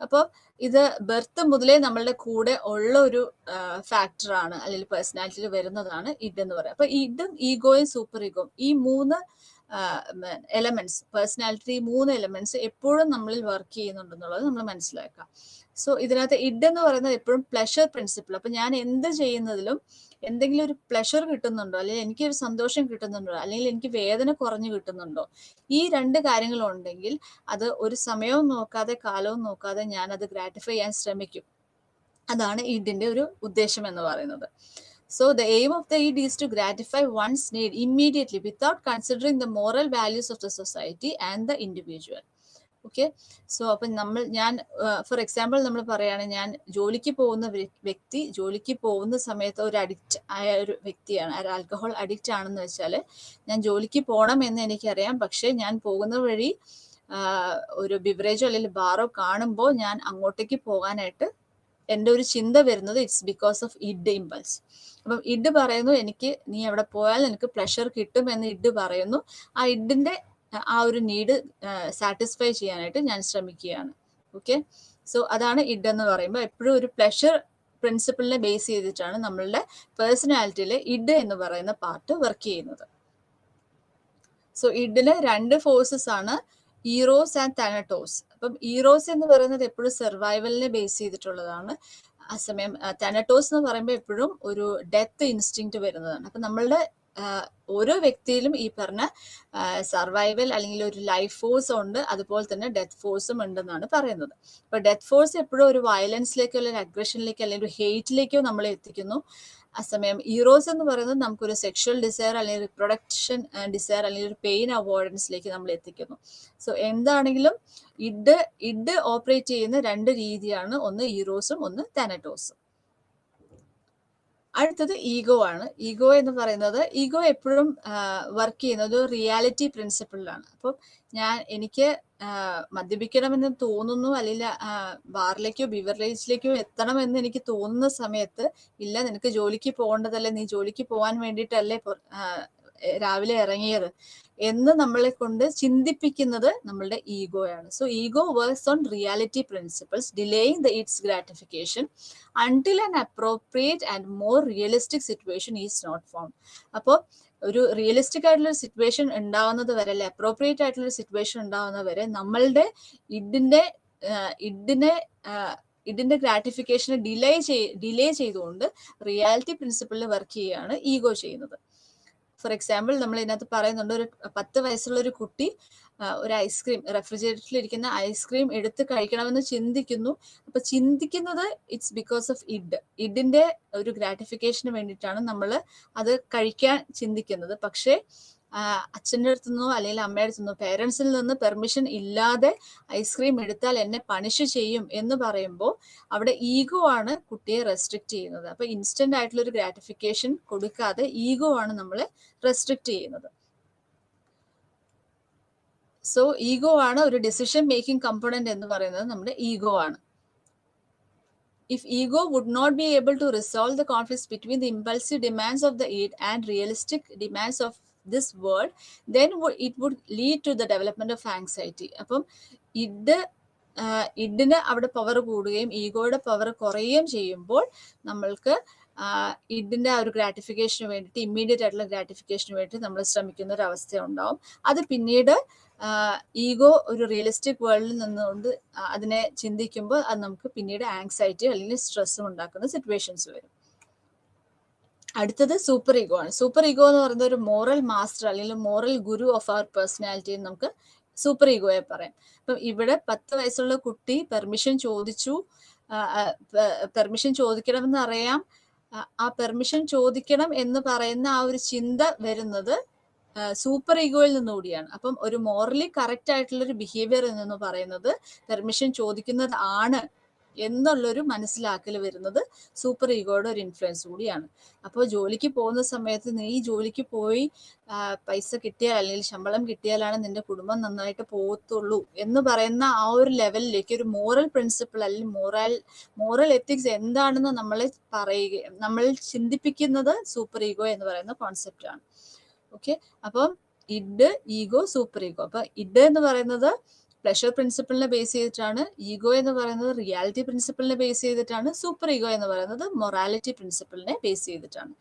അപ്പോൾ ഇത് ബർത്ത് മുതലേ നമ്മളുടെ കൂടെ ഉള്ള ഒരു ഫാക്ടറാണ് അല്ലെങ്കിൽ പേഴ്സണാലിറ്റിയിൽ വരുന്നതാണ് ഇഡ് എന്ന് പറയുന്നത്. അപ്പൊ ഇഡും ഈഗോയും സൂപ്പർ ഈഗോയും ഈ 3 എലമെന്റ്സ്, പേഴ്സണാലിറ്റി 3 എലമെന്റ്സ് എപ്പോഴും നമ്മളിൽ വർക്ക് ചെയ്യുന്നുണ്ടെന്നുള്ളത് നമ്മൾ മനസ്സിലാക്കാം. സോ ഇതിനകത്ത് ഇഡ് എന്ന് പറയുന്നത് എപ്പോഴും പ്ലഷർ പ്രിൻസിപ്പിൾ. അപ്പൊ ഞാൻ എന്ത് ചെയ്യുന്നതിലും എന്തെങ്കിലും ഒരു പ്ലഷർ കിട്ടുന്നുണ്ടോ, അല്ലെങ്കിൽ എനിക്കൊരു സന്തോഷം കിട്ടുന്നുണ്ടോ, അല്ലെങ്കിൽ എനിക്ക് വേദന കുറഞ്ഞു കിട്ടുന്നുണ്ടോ, ഈ 2 കാര്യങ്ങളുണ്ടെങ്കിൽ അത് ഒരു സമയവും നോക്കാതെ കാലവും നോക്കാതെ ഞാൻ അത് ഗ്രാറ്റിഫൈ ചെയ്യാൻ ശ്രമിക്കും. അതാണ് ഇഡിന്റെ ഒരു ഉദ്ദേശം എന്ന് പറയുന്നത്. So the aim of the id is to gratify one's need immediately without considering the moral values of the society and the individual. Okay, so അപ്പം ഞാൻ ഫോർ എക്സാമ്പിൾ നമ്മൾ പറയുകയാണ്, ഞാൻ ജോലിക്ക് പോകുന്ന വ്യക്തി ജോലിക്ക് പോകുന്ന സമയത്ത് ഒരു അഡിക്റ്റ് ആയ ഒരു വ്യക്തിയാണ്, ഒരു ആൽക്കഹോൾ അഡിക്റ്റ് ആണെന്ന് വെച്ചാൽ ഞാൻ ജോലിക്ക് പോകണം എന്ന് എനിക്കറിയാം, പക്ഷെ ഞാൻ പോകുന്ന വഴി ഒരു ബിവറേജോ അല്ലെങ്കിൽ ബാറോ കാണുമ്പോൾ ഞാൻ അങ്ങോട്ടേക്ക് പോകാനായിട്ട് എൻ്റെ ഒരു ചിന്ത വരുന്നത് it's because of id impulse. അപ്പം ഇഡ് പറയുന്നു എനിക്ക് നീ എവിടെ പോയാൽ നിനക്ക് പ്ലഷർ കിട്ടും എന്ന് ഇഡ് പറയുന്നു. ആ ഇഡിന്റെ ആ ഒരു നീഡ് സാറ്റിസ്ഫൈ ചെയ്യാനായിട്ട് ഞാൻ ശ്രമിക്കുകയാണ്. ഓക്കെ, സോ അതാണ് ഇഡ് എന്ന് പറയുമ്പോൾ എപ്പോഴും ഒരു പ്ലഷർ പ്രിൻസിപ്പിളിനെ ബേസ് ചെയ്തിട്ടാണ് നമ്മളുടെ പേഴ്സണാലിറ്റിയിലെ ഇഡ് എന്ന് പറയുന്ന പാർട്ട് വർക്ക് ചെയ്യുന്നത്. സോ ഇഡിന് 2 ഫോഴ്സസ് ആണ്, ഈറോസ് ആൻഡ് താനറ്റോസ്. അപ്പം ഈറോസ് എന്ന് പറയുന്നത് എപ്പോഴും സർവൈവലിനെ ബേസ് ചെയ്തിട്ടുള്ളതാണ്. ആ സമയം താനറ്റോസ് എന്ന് പറയുമ്പോൾ എപ്പോഴും ഒരു ഡെത്ത് ഇൻസ്റ്റിങ്ക്റ്റ് വരുന്നതാണ്. അപ്പം നമ്മളുടെ ഓരോ വ്യക്തിയിലും ഈ പറഞ്ഞ സർവൈവൽ അല്ലെങ്കിൽ ഒരു ലൈഫ് ഫോഴ്സ് ഉണ്ട്, അതുപോലെ തന്നെ ഡെത്ത് ഫോഴ്സും ഉണ്ടെന്നാണ് പറയുന്നത്. അപ്പൊ ഡെത്ത് ഫോഴ്സ് എപ്പോഴും ഒരു വയലൻസിലേക്കോ അല്ലെങ്കിൽ അഗ്രഷനിലേക്കോ അല്ലെങ്കിൽ ഒരു ഹെയ്റ്റിലേക്കോ നമ്മളെ എത്തിക്കുന്നു. ആ സമയം ഈറോസ് എന്ന് പറയുന്നത് നമുക്കൊരു സെക്ഷൽ ഡിസയർ അല്ലെങ്കിൽ റിപ്രൊഡക്ഷൻ ഡിസയർ അല്ലെങ്കിൽ ഒരു പെയിൻ അവോയ്ഡൻസിലേക്ക് നമ്മൾ എത്തിക്കുന്നു. സോ എന്താണെങ്കിലും ഇഡ് ഓപ്പറേറ്റ് ചെയ്യുന്ന 2 രീതിയാണ്, ഒന്ന് ഈറോസും ഒന്ന് താനറ്റോസും. അടുത്തത് ഈഗോ ആണ്. ഈഗോ എന്ന് പറയുന്നത്, ഈഗോ എപ്പോഴും വർക്ക് ചെയ്യുന്നത് ഒരു റിയാലിറ്റി പ്രിൻസിപ്പിളിലാണ്. അപ്പം എനിക്ക് മദ്യപിക്കണമെന്ന് തോന്നുന്നു, അല്ലെങ്കിൽ ബാറിലേക്കോ ബിവറേജിലേക്കോ എത്തണമെന്ന് എനിക്ക് തോന്നുന്ന സമയത്ത്, ഇല്ല നിനക്ക് ജോലിക്ക് പോകേണ്ടതല്ലേ, നീ ജോലിക്ക് പോകാൻ വേണ്ടിയിട്ടല്ലേ രാവിലെ ഇറങ്ങിയത് എന്ന് നമ്മളെ കൊണ്ട് ചിന്തിപ്പിക്കുന്നത് നമ്മളുടെ ഈഗോയാണ്. So ego works on reality principles, delaying its gratification until an appropriate and more realistic situation is not found. അപ്പോൾ ഒരു റിയലിസ്റ്റിക് ആയിട്ടുള്ള സിറ്റുവേഷൻ ഉണ്ടാവുന്നത് വരെ, അല്ലെ അപ്രോപ്രിയേറ്റ് ആയിട്ടുള്ള സിറ്റുവേഷൻ ഉണ്ടാവുന്നത് വരെ നമ്മളുടെ ഇഡിന്റെ ഗ്രാറ്റിഫിക്കേഷനെ ഡിലേ ചെയ്തുകൊണ്ട് റിയാലിറ്റി പ്രിൻസിപ്പിളിൽ വർക്ക് ചെയ്യുകയാണ് ഈഗോ ചെയ്യുന്നത്. ഫോർ എക്സാമ്പിൾ നമ്മൾ ഇതിനകത്ത് പറയുന്നുണ്ട്, ഒരു 10 വയസ്സുള്ള ഒരു കുട്ടി ഒരു ഐസ്ക്രീം, റെഫ്രിജറേറ്ററിൽ ഇരിക്കുന്ന ഐസ്ക്രീം എടുത്ത് കഴിക്കണമെന്ന് ചിന്തിക്കുന്നു. അപ്പൊ ചിന്തിക്കുന്നത് ഇറ്റ്സ് ബിക്കോസ് ഓഫ് ഇഡിന്റെ ഒരു ഗ്രാറ്റിഫിക്കേഷന് വേണ്ടിയിട്ടാണ് നമ്മൾ അത് കഴിക്കാൻ ചിന്തിക്കുന്നത്. പക്ഷേ അച്ഛൻ്റെ അടുത്തു നിന്നോ അല്ലെങ്കിൽ അമ്മയുടെ അടുത്തു നിന്നോ പേരൻസിൽ നിന്ന് പെർമിഷൻ ഇല്ലാതെ ഐസ്ക്രീം എടുത്താൽ എന്നെ പണിഷ് ചെയ്യും എന്ന് പറയുമ്പോൾ അവിടെ ഈഗോ ആണ് കുട്ടിയെ റെസ്ട്രിക്റ്റ് ചെയ്യുന്നത്. അപ്പൊ ഇൻസ്റ്റന്റ് ആയിട്ടുള്ള ഒരു ഗ്രാറ്റിഫിക്കേഷൻ കൊടുക്കാതെ ഈഗോ ആണ് നമ്മളെ റെസ്ട്രിക്റ്റ് ചെയ്യുന്നത്. സോ ഈഗോ ആണ് ഒരു ഡിസിഷൻ മേക്കിംഗ് കമ്പോണന്റ് എന്ന് പറയുന്നത് നമ്മുടെ ഈഗോ ആണ്. If ego would not be able to resolve the conflicts between the impulsive demands of the id and realistic demands of this world, then it would lead to the development of anxiety. അപ്പം ഇഡിന് അവിടെ പവർ കൂടുകയും ഈഗോയുടെ പവർ കുറയുകയും ചെയ്യുമ്പോൾ നമ്മൾക്ക് ഇഡിന്റെ ആ ഒരു ഗ്രാറ്റിഫിക്കേഷന് വേണ്ടിയിട്ട്, ഇമ്മീഡിയറ്റ് ആയിട്ടുള്ള ഗ്രാറ്റിഫിക്കേഷന് വേണ്ടിയിട്ട് നമ്മൾ ശ്രമിക്കുന്ന ഒരു അവസ്ഥ ഉണ്ടാവും. അത് പിന്നീട് ഈഗോ ഒരു റിയലിസ്റ്റിക് വേൾഡിൽ നിന്നുകൊണ്ട് അതിനെ ചിന്തിക്കുമ്പോൾ അത് നമുക്ക് പിന്നീട് ആങ്സൈറ്റി അല്ലെങ്കിൽ സ്ട്രെസ്സും ഉണ്ടാക്കുന്ന സിറ്റുവേഷൻസ് വരും. അടുത്തത് സൂപ്പർ ഈഗോ ആണ്. സൂപ്പർ ഈഗോ എന്ന് പറയുന്നത് ഒരു മോറൽ മാസ്റ്റർ അല്ലെങ്കിൽ moral guru of our personality നമുക്ക് സൂപ്പർ ഈഗോയെ പറയാം. അപ്പം ഇവിടെ 10 വയസ്സുള്ള കുട്ടി പെർമിഷൻ ചോദിച്ചു, പെർമിഷൻ ചോദിക്കണമെന്ന് അറിയാം. ആ പെർമിഷൻ ചോദിക്കണം എന്ന് പറയുന്ന ആ ഒരു ചിന്ത വരുന്നത് സൂപ്പർ ഈഗോയിൽ നിന്നുകൂടിയാണ്. അപ്പം ഒരു മോറലി കറക്റ്റ് ആയിട്ടുള്ള ഒരു ബിഹേവിയർ എന്ന് പറയുന്നത് പെർമിഷൻ ചോദിക്കുന്നത് ആണ് എന്നുള്ളൊരു മനസ്സിലാക്കൽ വരുന്നത് സൂപ്പർ ഈഗോയുടെ ഒരു ഇൻഫ്ലുവൻസ് കൂടിയാണ്. അപ്പോൾ ജോലിക്ക് പോകുന്ന സമയത്ത് നീ ജോലിക്ക് പോയി പൈസ കിട്ടിയാൽ അല്ലെങ്കിൽ ശമ്പളം കിട്ടിയാലാണ് നിന്റെ കുടുംബം നന്നായിട്ട് പോകത്തുള്ളൂ എന്ന് പറയുന്ന ആ ഒരു ലെവലിലേക്ക് ഒരു മോറൽ പ്രിൻസിപ്പിൾ അല്ലെങ്കിൽ മോറൽ എത്തിക്സ് എന്താണെന്ന് നമ്മളെ പറയുക, നമ്മൾ ചിന്തിപ്പിക്കുന്നത് സൂപ്പർ ഈഗോ എന്ന് പറയുന്ന കോൺസെപ്റ്റ് ആണ്. ഓക്കെ, അപ്പം ഇഡ്, ഈഗോ, സൂപ്പർ ഈഗോ. അപ്പൊ ഇഡ് എന്ന് പറയുന്നത് പ്ലഷർ പ്രിൻസിപ്പിളിനെ ബേസ് ചെയ്തിട്ടാണ്, ഈഗോ എന്ന് പറയുന്നത് റിയാലിറ്റി പ്രിൻസിപ്പിളിനെ ബേസ് ചെയ്തിട്ടാണ്, സൂപ്പർ ഈഗോ എന്ന് പറയുന്നത് മൊറാലിറ്റി പ്രിൻസിപ്പിളിനെ ബേസ് ചെയ്തിട്ടാണ്.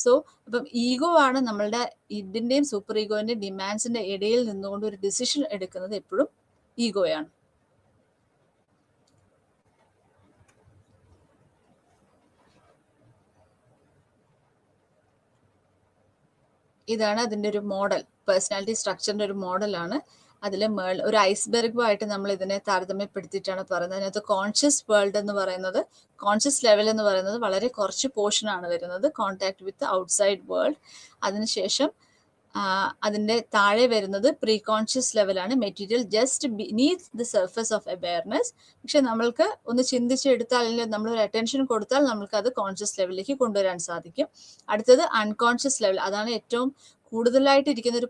സോ അപ്പം ഈഗോ ആണ് നമ്മളുടെ ഇഡിന്റെയും സൂപ്പർ ഈഗോന്റെയും ഡിമാൻഡ്സിന്റെ ഇടയിൽ നിന്നുകൊണ്ട് ഒരു ഡിസിഷൻ എടുക്കുന്നത് എപ്പോഴും ഈഗോയാണ്. ഇതാണ് അതിൻ്റെ ഒരു മോഡൽ, പേഴ്സണാലിറ്റി സ്ട്രക്ചറിന്റെ ഒരു മോഡലാണ്. അതിൽ ഒരു ഐസ്ബെർഗുമായിട്ട് നമ്മൾ ഇതിനെ താരതമ്യപ്പെടുത്തിയിട്ടാണ് പറയുന്നത്. അതിനകത്ത് കോൺഷ്യസ് വേൾഡ് എന്ന് പറയുന്നത്, കോൺഷ്യസ് ലെവൽ എന്ന് പറയുന്നത് വളരെ കുറച്ച് പോർഷൻ ആണ് വരുന്നത്, കോൺടാക്ട് വിത്ത് ഔട്ട്സൈഡ് വേൾഡ്. അതിനുശേഷം അതിൻ്റെ താഴെ വരുന്നത് പ്രീ കോൺഷ്യസ് ലെവലാണ്, material just beneath the surface of awareness. പക്ഷെ നമ്മൾക്ക് ഒന്ന് ചിന്തിച്ചെടുത്താൽ അല്ലെങ്കിൽ നമ്മളൊരു അറ്റൻഷൻ കൊടുത്താൽ നമ്മൾക്ക് അത് കോൺഷ്യസ് ലെവലിലേക്ക് കൊണ്ടുവരാൻ സാധിക്കും. അടുത്തത് അൺകോൺഷ്യസ് ലെവൽ, അതാണ് ഏറ്റവും കൂടുതലായിട്ട് ഇരിക്കുന്ന ഒരു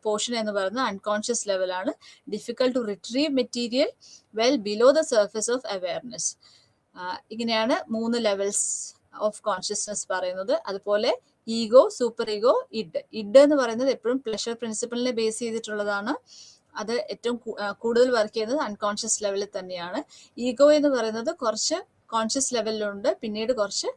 പോർഷൻ എന്ന് പറയുന്നത് അൺകോൺഷ്യസ് ലെവലാണ്. Difficult to retrieve material well below the surface of awareness. ഇങ്ങനെയാണ് 3 ലെവൽസ് ഓഫ് കോൺഷ്യസ്നെസ് പറയുന്നത്. അതുപോലെ ego, super ego, id. Id എന്ന് പറയുന്നത് എപ്പോഴും പ്ലഷർ പ്രിൻസിപ്പളിനെ ബേസ് ചെയ്തിട്ടുള്ളതാണ്. അത് ഏറ്റവും കൂടുതൽ വർക്ക് ചെയ്യുന്നത് അൺകോൺഷ്യസ് ലെവലിൽ തന്നെയാണ്. ഈഗോ എന്ന് പറയുന്നത് കുറച്ച് കോൺഷ്യസ് ലെവലിലുണ്ട്, പിന്നീട് കുറച്ച്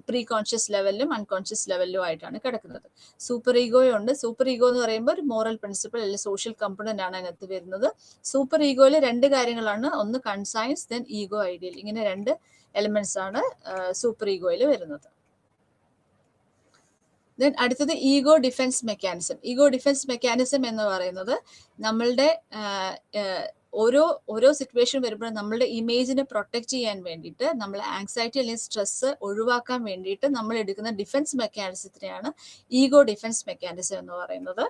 പ്രീ കോൺഷ്യസ് ലെവലിലും അൺകോൺഷ്യസ് ലെവലിലും ആയിട്ടാണ് കിടക്കുന്നത്. സൂപ്പർ ഈഗോയുണ്ട്. സൂപ്പർ ഈഗോ എന്ന് പറയുമ്പോൾ ഒരു മോറൽ പ്രിൻസിപ്പിൾ അല്ലെങ്കിൽ സോഷ്യൽ കമ്പണന്റ് ആണ് അതിനകത്ത് വരുന്നത്. സൂപ്പർ ഈഗോയിൽ രണ്ട് കാര്യങ്ങളാണ്, ഒന്ന് കൺസൈൻസ്, ദെൻ ഈഗോ ഐഡിയൽ. ഇങ്ങനെ രണ്ട് എലിമെന്റ്സ് ആണ് സൂപ്പർ ഈഗോയിൽ വരുന്നത്. ദെൻ അടുത്തത് ego defence mechanism. Ego defence mechanism എന്ന് പറയുന്നത് നമ്മളുടെ ഓരോ സിറ്റുവേഷൻ വരുമ്പോഴും നമ്മളുടെ ഇമേജിനെ പ്രൊട്ടക്ട് ചെയ്യാൻ വേണ്ടിയിട്ട്, നമ്മളെ ആങ്സൈറ്റി അല്ലെങ്കിൽ സ്ട്രെസ് ഒഴിവാക്കാൻ വേണ്ടിയിട്ട് നമ്മൾ എടുക്കുന്ന ഡിഫെൻസ് മെക്കാനിസത്തിനെയാണ് ഈഗോ ഡിഫെൻസ് മെക്കാനിസം എന്ന് പറയുന്നത്.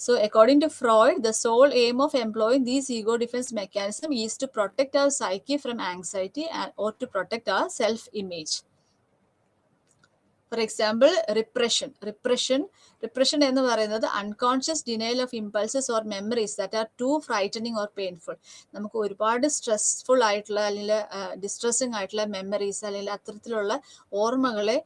So according to Freud, the sole aim of employing these ego defense mechanism is to protect our psyche from anxiety or to protect our self-image. For example, repression എന്ന് പറയുന്നത് unconscious denial of impulses or memories that are too frightening or painful. നമുക്ക് ഒരുപാട് സ്ട്രെസ്ഫുൾ ആയിട്ടുള്ള അല്ലെങ്കിൽ ഡിസ്ട്രെസ്സിങ് ആയിട്ടുള്ള മെമ്മറീസ് അല്ലെങ്കിൽ അത്തരത്തിലുള്ള ഓർമ്മകളെ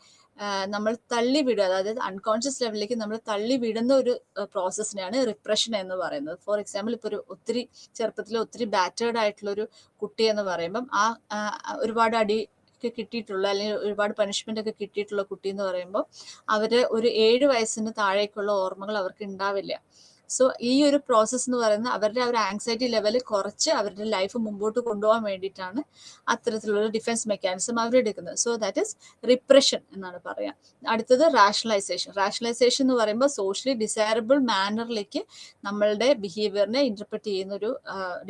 നമ്മൾ തള്ളിവിടുക, അതായത് അൺകോൺഷ്യസ് ലെവലിലേക്ക് നമ്മൾ തള്ളിവിടുന്ന ഒരു പ്രോസസ്സിനെയാണ് റിപ്രഷൻ എന്ന് പറയുന്നത്. ഫോർ എക്സാമ്പിൾ, ഇപ്പോൾ ഒത്തിരി ചെറുപ്പത്തിൽ ഒത്തിരി ബാറ്റേർഡ് ആയിട്ടുള്ള ഒരു കുട്ടി എന്ന് പറയുമ്പം ഒരുപാട് അടി കിട്ടിയിട്ടുള്ള അല്ലെങ്കിൽ ഒരുപാട് പണിഷ്മെന്റ് ഒക്കെ കിട്ടിയിട്ടുള്ള കുട്ടി എന്ന് പറയുമ്പോൾ അവര് ഒരു 7 വയസ്സിന് താഴേക്കുള്ള ഓർമ്മകൾ അവർക്ക് ഉണ്ടാവില്ല. സോ ഈ ഒരു പ്രോസസ്സ് എന്ന് പറയുന്നത് അവരുടെ ഒരു ആങ്സൈറ്റി ലെവൽ കുറച്ച് അവരുടെ ലൈഫ് മുമ്പോട്ട് കൊണ്ടുപോകാൻ വേണ്ടിയിട്ടാണ് അത്തരത്തിലുള്ള ഡിഫെൻസ് മെക്കാനിസം അവരെടുക്കുന്നത്. സോ ദാറ്റ് ഈസ് റിപ്രഷൻ എന്നാണ് പറയാം. അടുത്തത് റാഷണലൈസേഷൻ എന്ന് പറയുമ്പോൾ സോഷ്യലി ഡിസൈറബിൾ മാനറിലേക്ക് നമ്മളുടെ ബിഹേവിയറിനെ ഇന്റർപ്രറ്റ് ചെയ്യുന്ന ഒരു